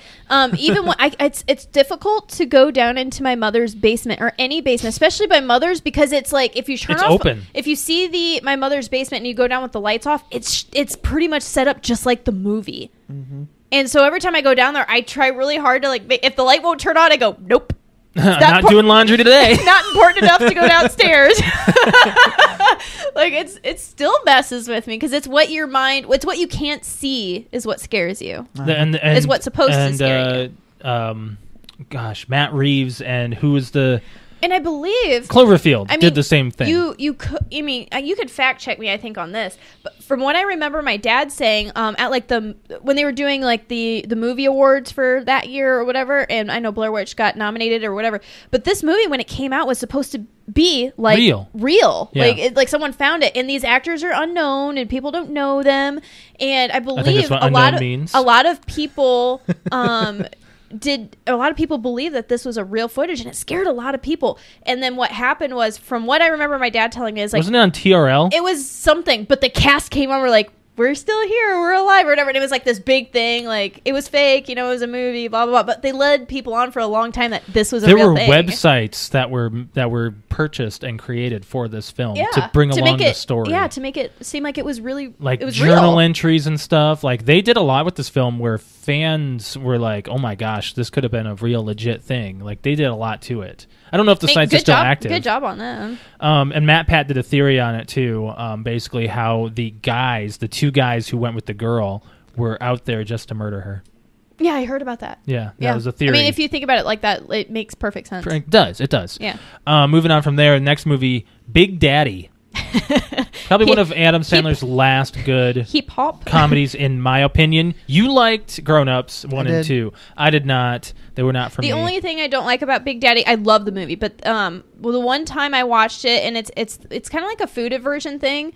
Even when it's difficult to go down into my mother's basement or any basement, especially my mother's, because it's like if you turn
It's
off,
open.
if you see my mother's basement and you go down with the lights off, it's pretty much set up just like the movie.
Mm-hmm.
And so every time I go down there, I try really hard to like if the light won't turn on, I go nope.
Not doing laundry today.
Not important enough to go downstairs. Like it still messes with me because it's what your mind, it's what you can't see is what scares you. Is what's supposed to scare
you. Gosh, Matt Reeves and who was the
And I believe
Cloverfield
I mean,
did the same thing.
You could, I mean, you could fact check me, I think, on this, but from what I remember my dad saying, at like when they were doing like the movie awards for that year or whatever, and I know Blair Witch got nominated or whatever, but this movie when it came out was supposed to be like real.
Yeah.
Like someone found it, and these actors are unknown and people don't know them, and I believe
think that's what unknown means.
a lot of people believe that this was a real footage, and it scared a lot of people. And then what happened was, from what I remember my dad telling me, is like,
wasn't it on TRL?
it was something, but the cast came on, were like, we're still here, we're alive, or whatever. And it was like this big thing, like it was fake, it was a movie, blah blah blah. But they led people on for a long time that this was a real thing.
There were websites that were purchased and created for this film to bring along the story.
Yeah, to make it seem like it was really
like
it was
journal
real.
entries and stuff. Like they did a lot with this film where fans were like, "Oh my gosh, this could have been a real legit thing." Like they did a lot to it. I don't know if the sites are still active.
Good job on them.
And Matt Pat did a theory on it too. Basically, how the two guys who went with the girl, were out there just to murder her.
Yeah, I heard about that.
Yeah, that was a theory.
I mean, if you think about it like that, it makes perfect sense.
It does.
Yeah.
Moving on from there, next movie, Big Daddy. Probably one of Adam Sandler's last good
hip-hop
comedies, in my opinion. You liked Grown Ups 1 and 2. I did not. They were not for me.
The only thing I don't like about Big Daddy, I love the movie, but the one time I watched it, and it's kind of like a food aversion thing.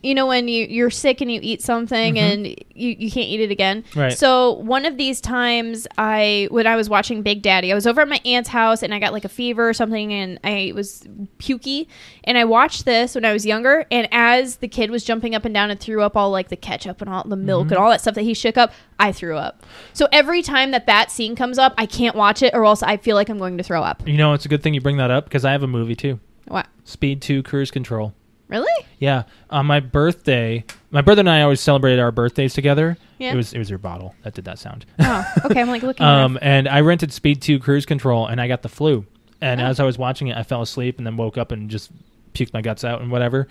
When you're sick and you eat something and you can't eat it again.
Right.
So one of these times, when I was watching Big Daddy, I was over at my aunt's house and I got like a fever or something and I was pukey. And I watched this when I was younger. And as the kid was jumping up and down and threw up all like the ketchup and all the milk and all that stuff that he shook up, I threw up. So every time that scene comes up, I can't watch it or else I feel like I'm going to throw up.
It's a good thing you bring that up because I have a movie too.
What?
Speed 2 Cruise Control.
Really?
Yeah. On my birthday, my brother and I always celebrated our birthdays together.
Yeah.
It was your bottle that did that sound.
Oh, okay. I'm like looking at
and I rented Speed 2 Cruise Control, and I got the flu. And as I was watching it, I fell asleep and then woke up and just puked my guts out and whatever.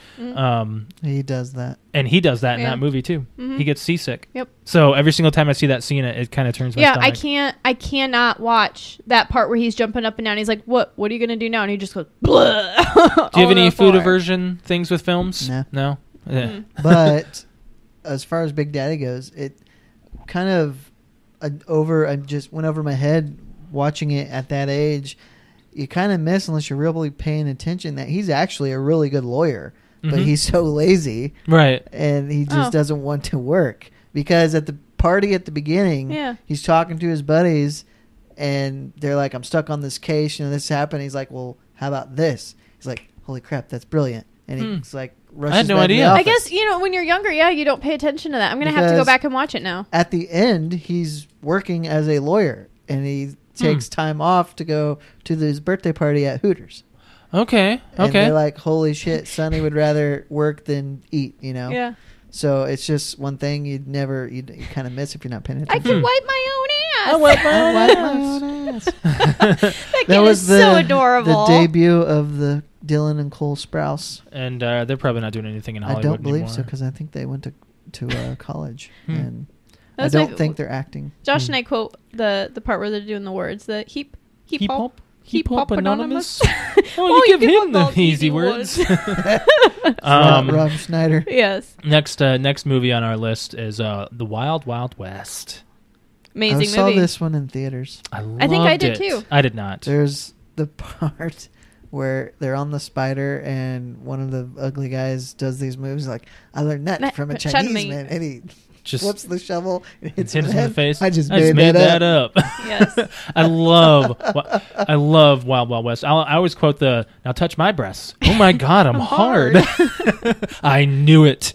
He does that.
And he does that in that movie too. He gets seasick.
Yep.
So every single time I see that scene, it kind of turns my stomach.
I cannot watch that part where he's jumping up and down. He's like, what are you going to do now? And he just goes, blah.
Do you have any food aversion things with films? No? Yeah.
But as far as Big Daddy goes, it kind of I just went over my head watching it at that age. You kind of miss, unless you're really paying attention, that he's actually a really good lawyer, but he's so lazy.
Right.
And he just doesn't want to work. Because at the party at the beginning, he's talking to his buddies, and they're like, I'm stuck on this case, this happened. He's like, well, how about this? He's like, holy crap, that's brilliant. And he's like, rushes
I had no
back to the
idea.
office.
I guess, when you're younger, you don't pay attention to that. I'm going to have to go back and watch it now.
At the end, he's working as a lawyer, and he takes time off to go to his birthday party at Hooters.
Okay.
And they're like, holy shit, Sonny would rather work than eat,
Yeah.
So it's just one thing you kind of miss if you're not paying attention.
I can wipe my own ass.
I wipe my own ass.
That kid is so adorable.
The debut of the Dylan and Cole Sprouse.
And they're probably not doing anything in Hollywood
I don't believe
anymore.
so, because I think they went to college. And I don't think they're acting.
Josh and I quote the part where they're doing the words, the heap
hop anonymous. Oh, you give him the easy words.
Rob Schneider.
Yes.
Next movie on our list is The Wild Wild West.
Amazing movie.
I saw this one in theaters.
I
think I did too.
I did not.
There's the part where they're on the spider and one of the ugly guys does these moves like, I learned that from a Chinese man, and he just flips the shovel and hits him in the face. I just made that up.
Yes.
I love Wild Wild West. I always quote now touch my breasts. Oh my God, I'm hard. I knew it.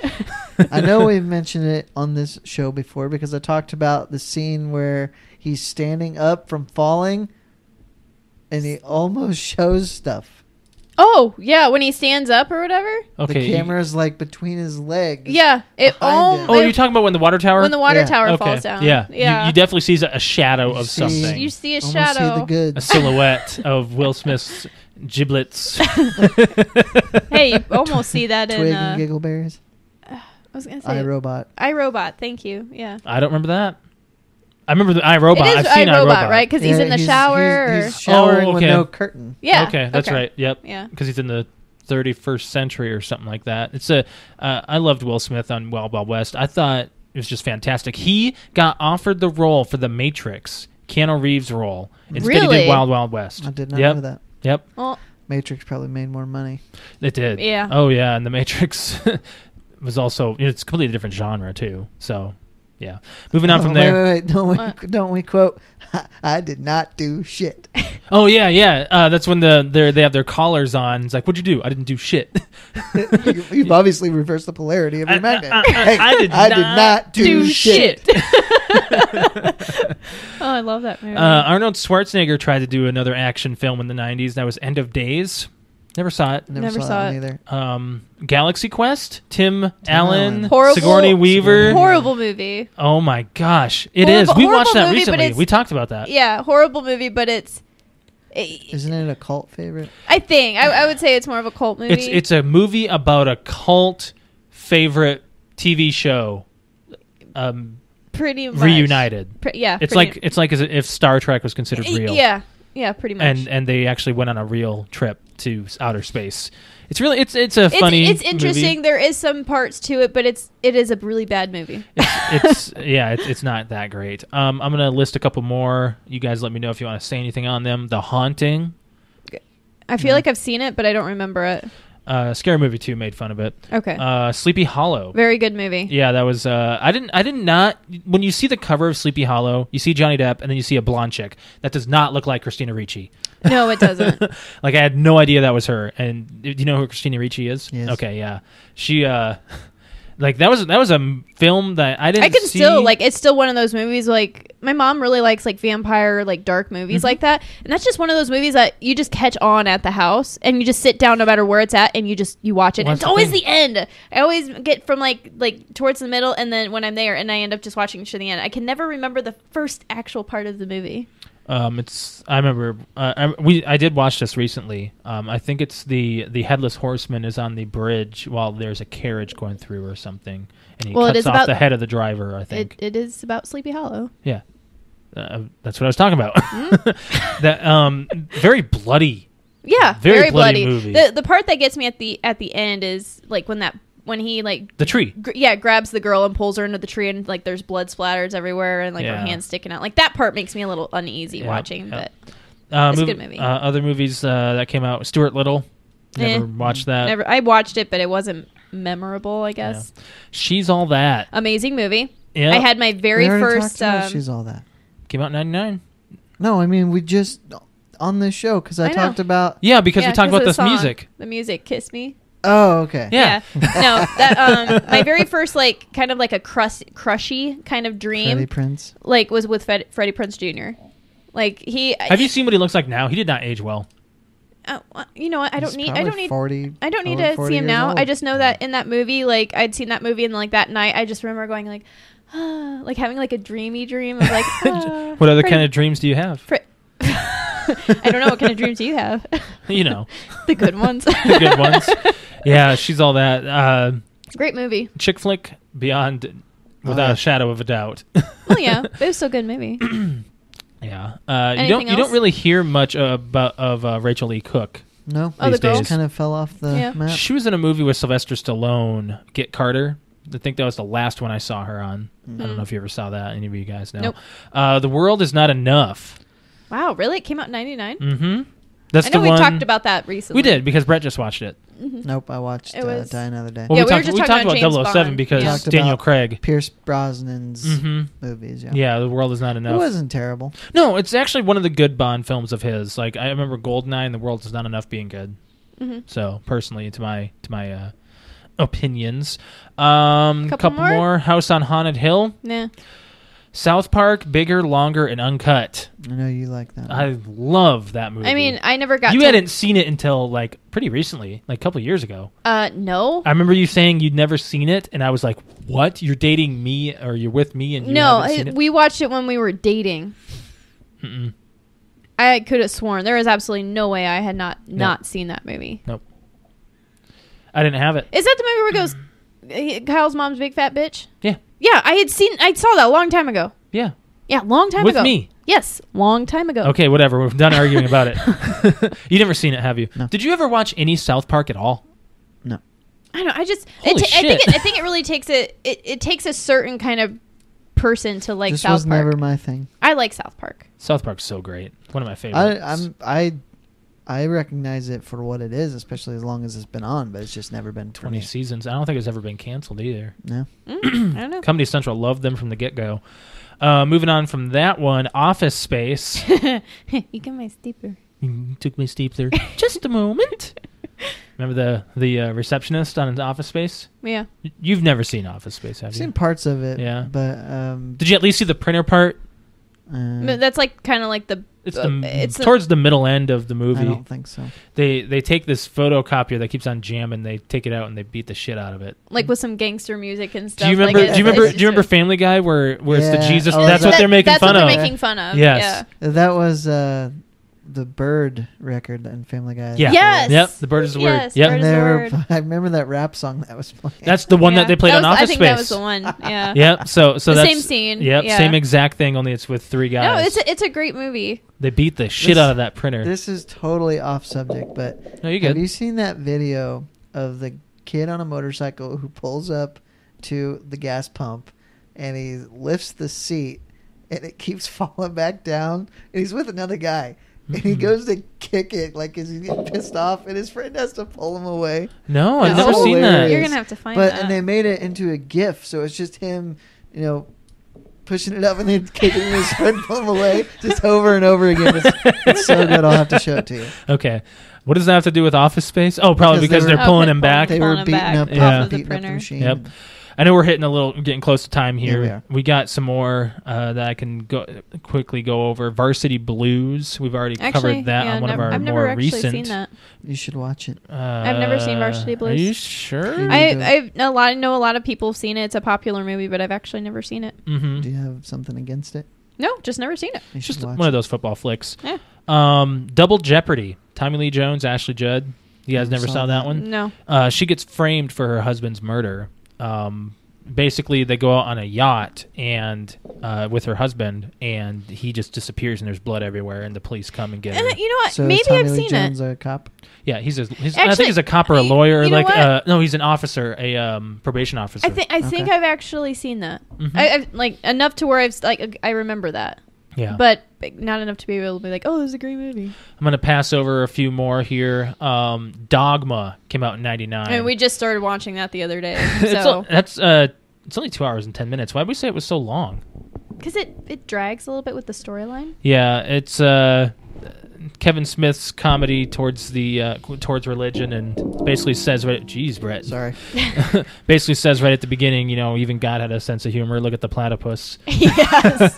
I know we've mentioned it on this show before because I talked about the scene where he's standing up from falling and he almost shows stuff.
Oh, yeah, when he stands up or whatever.
Okay.
The camera's like between his legs.
Yeah.
You're talking about when the water tower?
When the water tower falls down.
Yeah.
Yeah.
You definitely see a shadow of something.
You see a shadow.
See the goods.
A silhouette of Will Smith's giblets.
Hey, you almost see that
Twig
in...
and Giggleberries.
I was going to say...
iRobot.
iRobot, thank you. Yeah.
I don't remember that. I remember the iRobot. I've seen iRobot,
right? Because he's in the shower.
He's showering with no curtain.
Yeah.
Okay, that's right. Yep.
Yeah.
Because he's in the 31st Century or something like that. It's I loved Will Smith on Wild Wild West. I thought it was just fantastic. He got offered the role for The Matrix, Keanu Reeves' role. Instead he
Really?
did Wild Wild West.
I did not know that.
Yep.
Well,
Matrix probably made more money.
It did.
Yeah.
Oh, yeah. And The Matrix was also, it's a completely different genre, too. So, yeah. Moving on from there.
Wait. Don't we quote, I did not do shit.
Oh, yeah. That's when they have their collars on. It's like, what'd you do? I didn't do shit.
You've obviously reversed the polarity of your magnet. Hey,
I did
not do shit.
Oh, I love that movie.
Arnold Schwarzenegger tried to do another action film in the 90s. That was End of Days. Never saw it.
Never saw it
either.
Galaxy Quest, Tim Allen,
Horrible-
Sigourney Weaver.
Horrible movie.
Oh my gosh, it
Horrible-
is. We watched that
horrible movie, but
recently.
it's-
We talked about that.
Yeah, horrible movie, but
Isn't it a cult favorite?
I think I would say it's more of a cult movie.
It's a movie about a cult favorite TV show.
Pretty much
Reunited.
It's
It's like as if Star Trek was considered real.
Yeah, pretty much.
And they actually went on a real trip to outer space. It's really it's a funny.
It's interesting.
movie.
There is some parts to it, but it is a really bad movie.
It's not that great. I'm gonna list a couple more. You guys let me know if you want to say anything on them. The Haunting.
I feel like I've seen it, but I don't remember it.
Scary Movie 2 made fun of it.
Okay.
Sleepy Hollow.
Very good movie.
Yeah, that was. I did not. When you see the cover of Sleepy Hollow, you see Johnny Depp, and then you see a blonde chick. That does not look like Christina Ricci.
No, it doesn't.
Like I had no idea that was her. And do you know who Christina Ricci is?
Yes.
Okay, yeah. She. Like that was a film that I didn't.
I can
see.
still it's still one of those movies. Like my mom really likes like vampire, like dark movies like that, and that's just one of those movies that you just catch on at the house and you just sit down no matter where it's at and you watch it. And it's always the end. I always get from like towards the middle, and then when I'm there and I end up just watching to the end. I can never remember the first actual part of the movie.
I remember. I did watch this recently. I think it's the headless horseman is on the bridge while there's a carriage going through or something, and he cuts off the head of the driver. I think
it is about Sleepy Hollow.
Yeah, that's what I was talking about. That very bloody.
Yeah,
very bloody movie.
The part that gets me at the end is like when he like
the tree.
Grabs the girl and pulls her into the tree, and like there's blood splatters everywhere, and like her hands sticking out. Like that part makes me a little uneasy watching, but it's a good movie.
Other movies that came out, Stuart Little. Never watched that.
Never. I watched it, but it wasn't memorable, I guess.
Yeah. She's All That.
Amazing movie.
Yeah.
I had my very first.
She's All That.
Came out in 99.
No, I mean we just on this show because I talked about.
Yeah, because we talked about this music.
The music, "Kiss Me."
Oh, okay.
Yeah. No, that my very first like kind of like a crushy kind of dream.
Freddie Prinze.
Like was with Freddie Prinze Jr. Like he.
Have you seen what he looks like now? He did not age well.
You know what? I don't need
40,
I don't need to see him now.
Old.
I just know that in that movie, like I'd seen that movie, and like that night, I just remember going like, like having like a dreamy dream of like.
What other kind of dreams do you have?
I don't know. What kind of dreams do you have?
You know,
the good ones.
The good ones. Yeah, She's All That.
Great movie.
Chick flick beyond, without a shadow of a doubt.
Well, yeah, but it was still a good movie.
Yeah. You don't really hear much of Rachel Lee Cook.
No.
These days.
Just kind of fell off the map.
She was in a movie with Sylvester Stallone, Get Carter. I think that was the last one I saw her on. I don't know if you ever saw that. Any of you guys know?
Nope.
The World Is Not Enough.
Wow, really? It came out in 99?
Mm-hmm. That's
I know
the one.
we talked about that recently.
We did, because Brett just watched it.
Mm-hmm.
Nope, I watched Die Another Day.
Well,
yeah,
we talked about
James
007
Bond.
because Daniel Craig.
Pierce Brosnan's movies,
Yeah, The World Is Not Enough.
It wasn't terrible.
No, it's actually one of the good Bond films of his. Like, I remember Goldeneye and The World Is Not Enough being good. Mm-hmm. So, personally, to my opinions. Couple more. House on Haunted Hill.
Nah.
South Park, Bigger, Longer, and Uncut.
I know you like that one.
I love that movie.
I mean, I never got
You hadn't seen it until, like, pretty recently, like a couple years ago.
No.
I remember you saying you'd never seen it, and I was like, what? You're dating me, or you're with me, and you haven't seen it?
We watched it when we were dating.
Mm-mm.
I could have sworn. There was absolutely no way I had not seen that movie.
Nope. I didn't have it.
Is that the movie where it goes, Kyle's mom's big fat bitch?
Yeah.
Yeah, I saw that a long time ago.
Yeah.
Yeah, long time ago.
With me.
Yes, long time ago.
Okay, whatever. We're done arguing about it. You never seen it, have you?
No.
Did you ever watch any South Park at all?
No.
I don't know.
Holy shit.
I think it really takes it takes a certain kind of person to like
This
South
was
Park.
never my thing.
I like South Park.
South Park's so great. One of my favorites.
I recognize it for what it is, especially as long as it's been on, but it's just never been
20 seasons. I don't think it's ever been canceled either.
No.
I don't know.
Comedy Central loved them from the get-go. Moving on from that one, Office Space.
You got my stapler.
You took my stapler. Just a moment. Remember the receptionist on Office Space?
Yeah.
You've never seen Office Space, have
I've
you?
seen parts of it.
Yeah.
But
Did you at least see the printer part?
That's like kind of like the
It's towards the middle end of the movie.
I don't think so.
They take this photocopier that keeps on jamming. They take it out and they beat the shit out of it.
like with some gangster music and stuff.
Do you remember?
Like
do you remember Family Guy where it's the
Yeah.
Jesus?
Oh,
That's what they're making fun of.
That's what they're making fun of.
Yes.
That was the Bird record in Family Guy.
Yeah.
Yes.
Yep. The bird is the word.
Yes,
Yep.
Bird
And
is
they
the
were,
word.
I remember that rap song that was playing.
That's the one that they played
That
on
was-
Office
I think
Space.
that was the one. Yeah.
Yep. So
The
that's
same scene.
Yep.
Yeah.
Same exact thing. Only it's with three
No,
guys.
it's a great movie.
They beat the shit out of that printer.
This is totally off subject, but
No, you
have
good.
you seen that video of the kid on a motorcycle who pulls up to the gas pump and he lifts the seat and it keeps falling back down and he's with another guy and he goes to kick it like he's getting pissed off and his friend has to pull him away.
No, I've
It's
never seen that.
hilarious.
You're gonna have to find
But
that.
and they made it into a GIF, so it's just him, pushing it up and then kicking his friend pull him away, just over and over again. It's so good. I'll have to show it to you.
Okay. What does that have to do with Office Space? Oh, probably because they're pulling him back.
They
Pulling
were
him
beating
back
up,
off
of the
beating up the
printer.
machine.
Yep. I know we're getting close to time here.
Yeah,
we got some more that I can quickly go over. Varsity Blues. We've already covered that on one of our
I've never
more
actually
recent.
seen that.
You should watch it.
I've never seen Varsity Blues.
Are you sure?
I know a lot of people have seen it. It's a popular movie, but I've actually never seen it.
Mm-hmm.
Do you have something against it?
No, just never seen it.
You
Just
should watch
one
it.
of those football flicks.
Yeah.
Double Jeopardy. Tommy Lee Jones, Ashley Judd. You guys never saw that one?
No.
She gets framed for her husband's murder. Basically, they go out on a yacht and with her husband, and he just disappears, and there's blood everywhere, and the police come and get her.
You know what?
So
Maybe
is Tommy
I've
Lee
seen
Jones
it.
a cop?
Yeah, he's I think
Actually,
he's a cop or a lawyer.
you know what?
No, he's an officer, a probation officer.
I think
Okay.
I've actually seen that.
Mhm.
I've like enough to where I remember that,
Yeah,
but not enough to be able to be like, oh, this is a great movie.
I'm gonna pass over a few more here. Dogma came out in '99.
And we just started watching that the other day. So
It's only 2 hours and 10 minutes. Why would we say it was so long?
because it drags a little bit with the storyline.
Yeah, it's Kevin Smith's comedy towards religion, and basically says right. Geez, Brett.
Sorry.
Basically says right at the beginning, even God had a sense of humor. Look at the platypus.
Yes.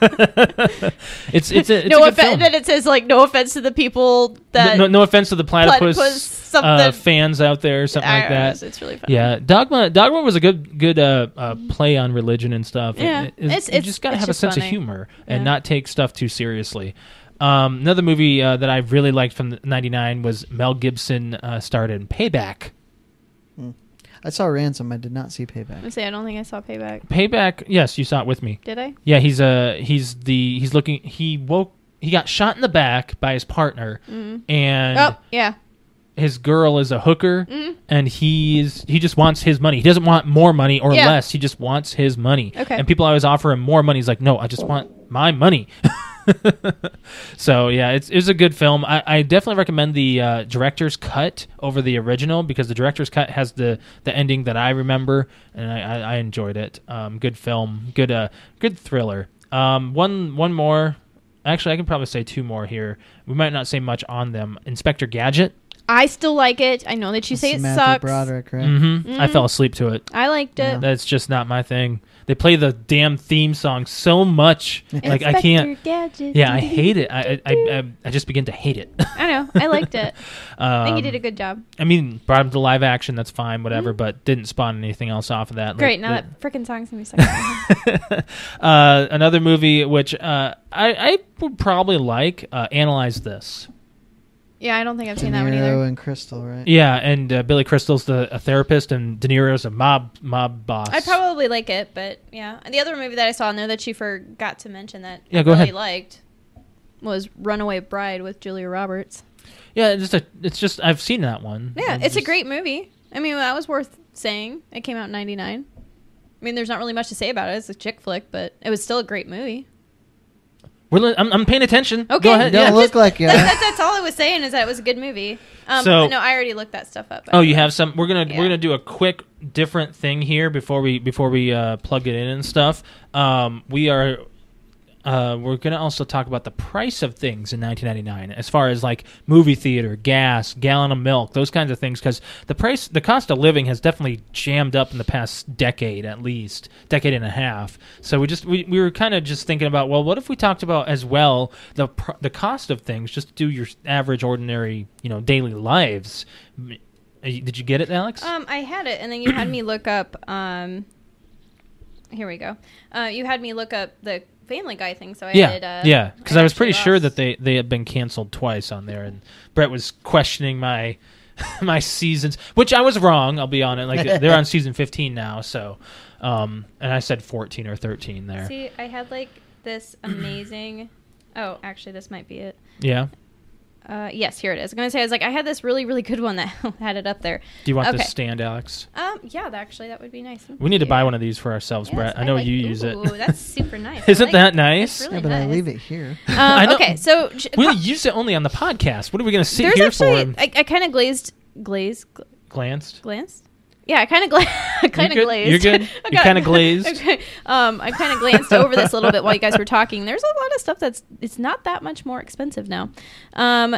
It's a
No
good
offense.
film.
Then it says like no offense to the people that
No offense to the platypus
something
fans out there, something like that.
It's really funny.
Yeah, Dogma was a good play on religion and stuff.
Yeah,
you just gotta
it's
have a
just
sense of
funny.
humor and
Yeah.
not take stuff too seriously. Another movie that I really liked from '99 was Mel Gibson starred in Payback.
I saw Ransom. I did not see Payback.
I say I don't think I saw Payback.
Payback, yes, you saw it with me.
Did I?
Yeah, he got shot in the back by his partner, and
Oh yeah.
his girl is a hooker,
Mhm.
and he just wants his money. He doesn't want more money or
Yeah.
less. He just wants his money.
Okay.
And people always offer him more money. He's like, no, I just want my money. So yeah, it's a good film. I definitely recommend the director's cut over the original because the director's cut has the ending that I remember, and I enjoyed it. Good film, good thriller. One more. Actually, I can probably say two more here. We might not say much on them. Inspector Gadget.
I still like it. I know that you say it
Matthew
sucks.
Broderick, right?
Mm-hmm. I fell asleep to it.
I liked it.
Yeah.
That's just not my thing. They play the damn theme song so much, like I can't.
Inspector Gadget.
Yeah, I hate it. I just begin to hate it.
I know. I liked it. I think you did a good job.
I mean, brought him to live action. That's fine, whatever. But didn't spawn anything else off of that.
Great. Now that freaking song's gonna be stuck.
Another movie which I would probably like. Analyze This.
Yeah, I don't think I've
De
seen that one
Niro
either.
and Crystal, right?
Yeah, and Billy Crystal's a therapist, and De Niro's a mob boss.
I'd probably like it, but yeah. And the other movie that I saw in there that you forgot to mention that
Yeah,
I
go
really
ahead.
liked was Runaway Bride with Julia Roberts.
Yeah, it's just I've seen that one.
Yeah, it's a great movie. I mean, that was worth saying. It came out in 99. I mean, there's not really much to say about it. It's a chick flick, but it was still a great movie.
I'm paying attention.
Okay.
Go ahead.
Don't look like you.
That's all I was saying is that it was a good movie.
So,
no, I already looked that stuff up.
Oh, you have some. We're gonna do a quick different thing here before we plug it in and stuff. We're going to also talk about the price of things in 1999 as far as like movie theater, gas, gallon of milk, those kinds of things, because the cost of living has definitely jammed up in the past decade, at least decade and a half. So we were kind of just thinking about, well, what if we talked about as well the cost of things, just to do your average, ordinary, daily lives. Did you get it, Alex?
I had it, and then you had me look up. Here we go. You had me look up the Family Guy thing, so I did.
Yeah, because I was pretty sure that they had been canceled twice on there, and Brett was questioning my my seasons, which I was wrong. I'll be honest. Like they're on season 15 now, so and I said 14 or 13 there.
See, I had like this amazing. Oh, actually, this might be it.
Yeah.
Yes, here it is. I'm gonna say I had this really, really good one that had it up there.
Do you want this stand, Alex?
Yeah, actually, that would be nice.
We need to buy one of these for ourselves, Brett. I know you use it.
Ooh, that's super nice.
Isn't that nice?
Really
but
nice.
I leave it here.
I know.
Okay, so
we use it only on the podcast. What are we going to sit here for?
I kind of glanced. Yeah, I kind of glazed.
You're good. You kind of glazed.
Okay. I kind of glanced over this a little bit while you guys were talking. There's a lot of stuff it's not that much more expensive now.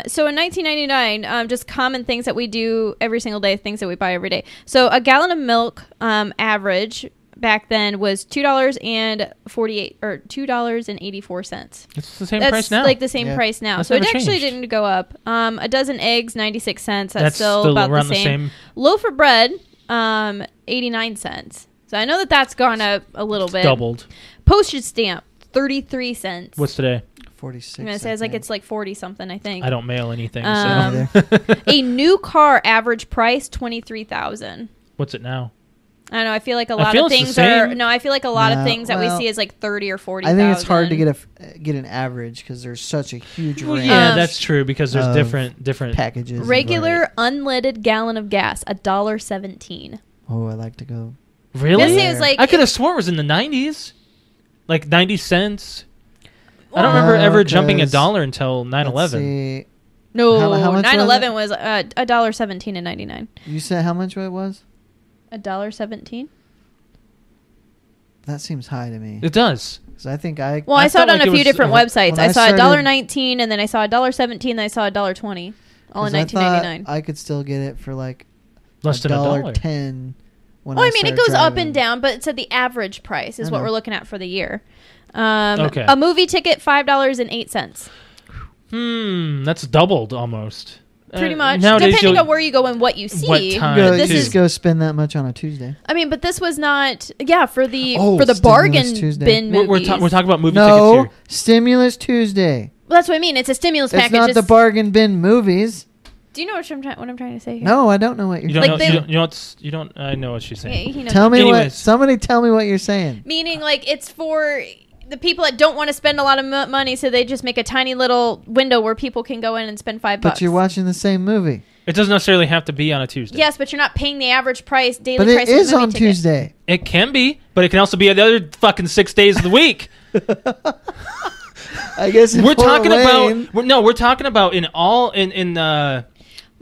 So in 1999, just common things that we do every single day, things that we buy every day. So a gallon of milk, average back then was $2.84.
It's the same price now.
That's like the same price now.
That's
so it
never
actually
changed.
didn't go up. A dozen eggs, 96 cents. That's still about
around
the same. Loaf of bread, 89 cents. So I know that's gone up a little bit.
Doubled.
Postage stamp, 33 cents.
What's today?
46.
I'm going to say it's like 40 something, I think.
I don't mail anything.
A new car average price, $23,000.
What's it now?
I don't know. I feel like a lot of things are. No, I feel like a lot of things that we see is like 30 or 40.
I think it's hard to get an average because there's such a huge range.
Yeah, that's true because there's different
packages.
Regular unleaded gallon of gas, $1.17.
Oh, I like to go.
Really?
It was like
I could have sworn it was in the 90s, like 90 cents. I don't remember ever jumping $1 until 9/11.
No,
how much
9/11 was $1.17 in 99.
You said how much it was?
$1.17.
That seems high to me.
It does.
Because I think I
saw it on a few different websites. I saw
started,
$1.19, and then I saw $1.17, then I saw $1.20, all in 1999.
I could still get it for like
less than
$1.10.
Well, I mean, it goes up and down, but it's at the average price is what we're looking at for the year.
Okay.
A movie ticket, $5.08.
That's doubled almost.
Pretty much.
Nowadays
Depending on where you go and what you see.
What time
just go spend that much on a Tuesday.
I mean, but this was not. Yeah, for the bargain bin movies.
We're talking about movie tickets here.
Stimulus Tuesday.
Well, that's what I mean. It's a stimulus package.
It's not the bargain bin movies.
Do you know what I'm trying to say here?
No, I don't know what you're
saying. I know what she's saying.
Yeah,
tell me somebody tell me what you're saying.
Meaning, like, it's for the people that don't want to spend a lot of money, so they just make a tiny little window where people can go in and spend $5.
But you're watching the same movie.
It doesn't necessarily have to be on a Tuesday.
Yes, but you're not paying the average price, daily
price. But it is on Tuesday.
It can be, but it can also be the other fucking 6 days of the week.
I guess
we're talking about in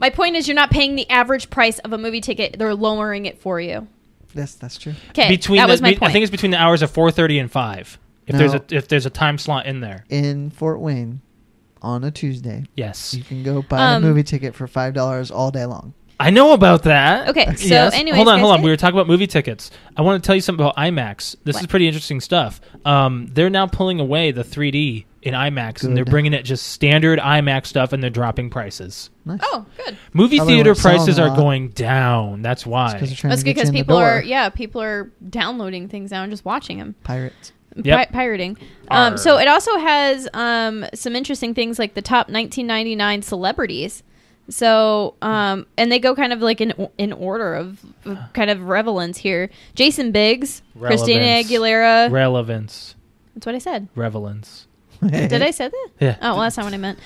my point is, you're not paying the average price of a movie ticket. They're lowering it for you.
That's true.
Okay, that was my point.
I think it's between the hours of 4:30 and 5. If there's a time slot in there.
In Fort Wayne, on a Tuesday,
yes,
you can go buy a movie ticket for $5 all day long.
I know about that.
Okay, so anyways,
hold on. We were talking about movie tickets. I want to tell you something about IMAX. This is pretty interesting stuff. They're now pulling away the 3D in IMAX, and they're bringing it just standard IMAX stuff, and they're dropping prices.
Nice.
Oh, good.
Movie theater prices are going down. That's why.
That's because people are downloading things now and just watching them.
Pirates.
Pirating. So it also has some interesting things like the top 1999 celebrities. So, and they go kind of like in order of kind of relevance here. Jason Biggs, Christina Aguilera.
Relevance.
That's what I said.
Relevance.
Did I say that?
Yeah.
Oh, well, that's not what I meant.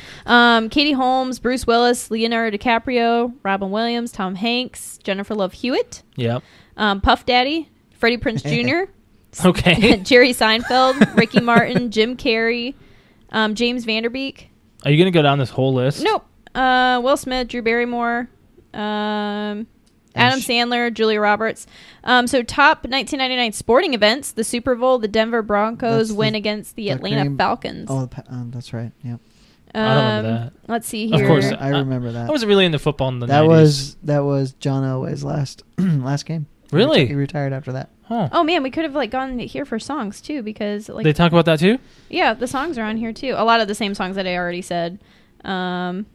Katie Holmes, Bruce Willis, Leonardo DiCaprio, Robin Williams, Tom Hanks, Jennifer Love Hewitt,
Yep.
Puff Daddy, Freddie Prinze Jr.,
Okay.
Jerry Seinfeld, Ricky Martin, Jim Carrey, James Vanderbeek.
Are you going to go down this whole list?
Nope. Will Smith, Drew Barrymore, Adam Sandler, Julia Roberts. So top 1999 sporting events: the Super Bowl, the Denver Broncos win against the Atlanta Falcons.
Oh, that's right. Yep.
I don't remember that.
Let's see here.
Of course,
I remember that.
I wasn't really into football in the
that
90s.
was John Elway's last game.
Really?
He retired after that.
Huh.
Oh man, we could have gone here for songs too, because
They talk about that too?
yeah, the songs are on here too. A lot of the same songs that I already said.
And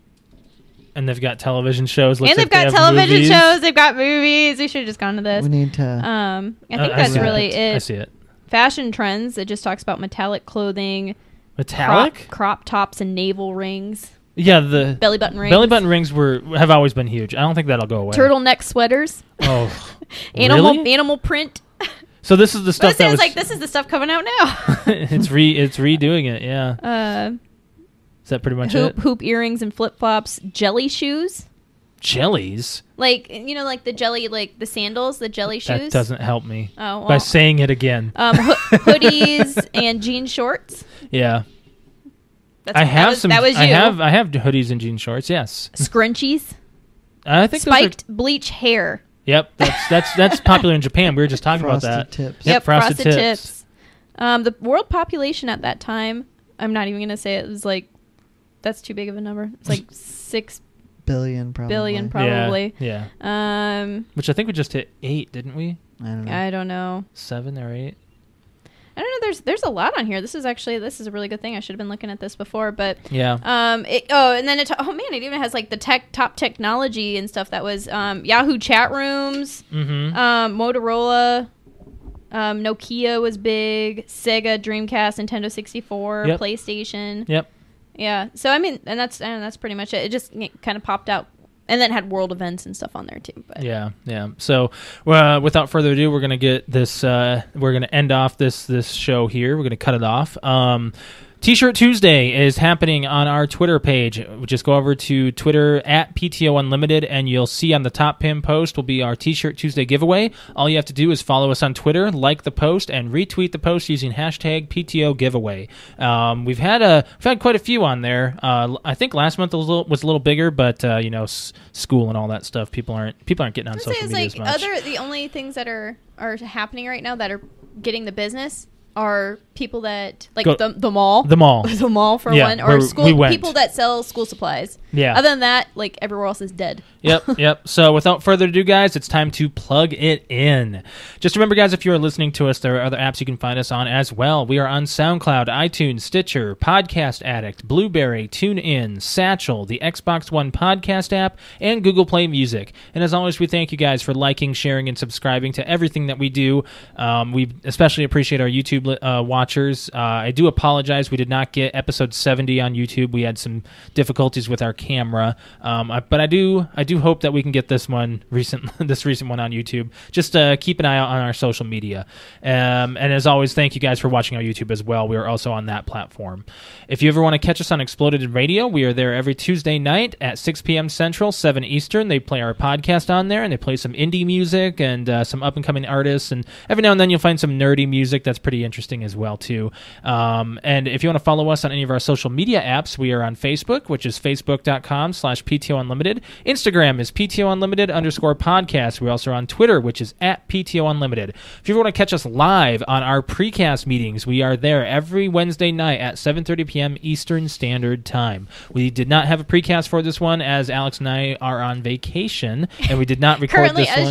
they've got television shows.
And they've got television shows. They've got movies. We should have just gone to this.
We need to.
I think that's really it.
I see it.
Fashion trends. It just talks about metallic clothing,
Metallic?
crop tops, and navel rings.
Yeah, the
Belly button rings.
belly button rings have always been huge. I don't think that'll go away.
Turtleneck sweaters.
Oh, really?
Animal print.
So this is the stuff
But it
that
sounds
was
like this is the stuff coming out now.
it's redoing it. Yeah. Is that pretty much it?
Hoop earrings and flip flops. Jelly shoes.
Jellies?
Like like the jelly, like the sandals, the jelly shoes.
That doesn't help me.
Oh, well.
By saying it again.
Hoodies and jean shorts.
Yeah.
That was you.
I have hoodies and jean shorts. Yes.
Scrunchies.
I think
Spiked bleach hair.
Yep, that's popular in Japan. We were just talking about that.
Tips.
Yep, frosted
tips.
tips. The world population at that time, I'm not even gonna say it was like, that's too big of a number. It's like 6
billion probably.
billion probably.
Yeah. Which I think we just hit 8, didn't we?
I don't know.
7 or 8.
I don't know. There's a lot on here. This is a really good thing. I should have been looking at this before, but
yeah.
And then it even has like the top technology and stuff. That was Yahoo chat rooms, Motorola, Nokia was big, Sega, Dreamcast, Nintendo 64,
Yep.
PlayStation.
Yep.
Yeah. So I mean, and that's pretty much it. It just kind of popped out. And then had world events and stuff on there too. But.
Yeah. So, without further ado, we're gonna get this. We're gonna end off this show here. We're gonna cut it off. T-Shirt Tuesday is happening on our Twitter page. Just go over to Twitter at PTOUnlimited, and you'll see on the top pin post will be our T-Shirt Tuesday giveaway. All you have to do is follow us on Twitter, like the post, and retweet the post using hashtag PTO giveaway. We've had quite a few on there. I think last month was a little bigger, but school and all that stuff, people aren't getting on social media as much.
The only things that are happening right now that are getting the business are people that the mall.
The mall.
The mall for one. Or people that sell school supplies.
Yeah.
Other than that, everywhere else is dead.
Yep. So without further ado, guys, it's time to plug it in. Just remember, guys, if you're listening to us, there are other apps you can find us on as well. We are on SoundCloud, iTunes, Stitcher, Podcast Addict, Blueberry, TuneIn, Satchel, the Xbox One podcast app, and Google Play Music. And as always, we thank you guys for liking, sharing, and subscribing to everything that we do. We especially appreciate our YouTube watchers. I do apologize. We did not get episode 70 on YouTube. We had some difficulties with our camera. But I do hope that we can get this recent one on YouTube. Just keep an eye out on our social media. And as always, thank you guys for watching our YouTube as well. We are also on that platform. If you ever want to catch us on Exploded Radio, we are there every Tuesday night at 6 p.m. Central, 7 Eastern. They play our podcast on there, and they play some indie music and some up-and-coming artists. And every now and then you'll find some nerdy music that's pretty interesting as well, too. And if you want to follow us on any of our social media apps, we are on Facebook, which is facebook.com/PTOUnlimited. Instagram is PTOUnlimited_podcast. We're also on Twitter, which is at PTOUnlimited. If you ever want to catch us live on our precast meetings, we are there every Wednesday night at 7:30 p.m. Eastern Standard Time. We did not have a precast for this one, as Alex and I are on vacation, and we did not record
Currently,
this one.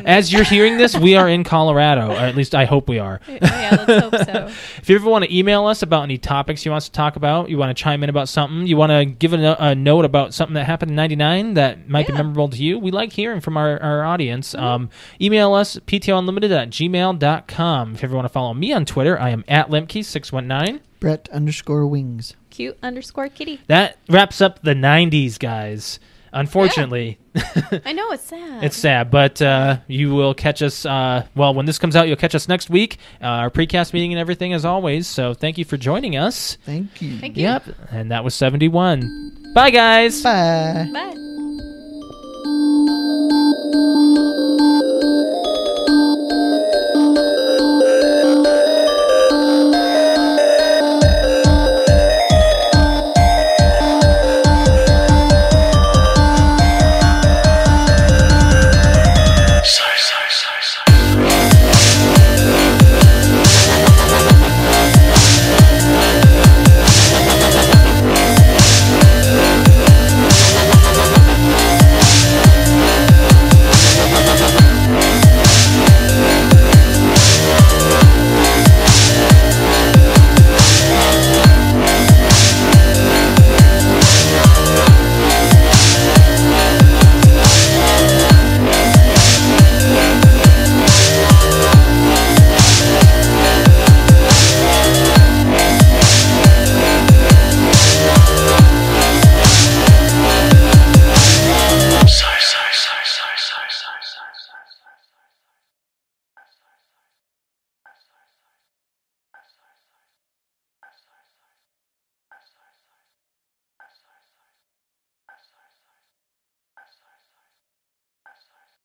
As
you're hearing this, we are in Colorado, or at least I hope we are.
Oh, yeah, let's hope so.
If you ever want to email us about any topics you want us to talk about, you want to chime in about something, you want to give a note about something that happened in 99 that might be memorable to you, we like hearing from our audience. Email us, ptounlimited@gmail.com. If you ever want to follow me on Twitter, I am at Lemke619.
Brett_Wings.
Cute_kitty.
That wraps up the 90s, guys. unfortunately.
I know, it's sad.
It's sad, but you will catch us, when this comes out, you'll catch us next week, our precast meeting and everything as always, so thank you for joining us.
Thank you.
Thank you.
Yep, and that was 71. Bye, guys.
Bye.
Bye.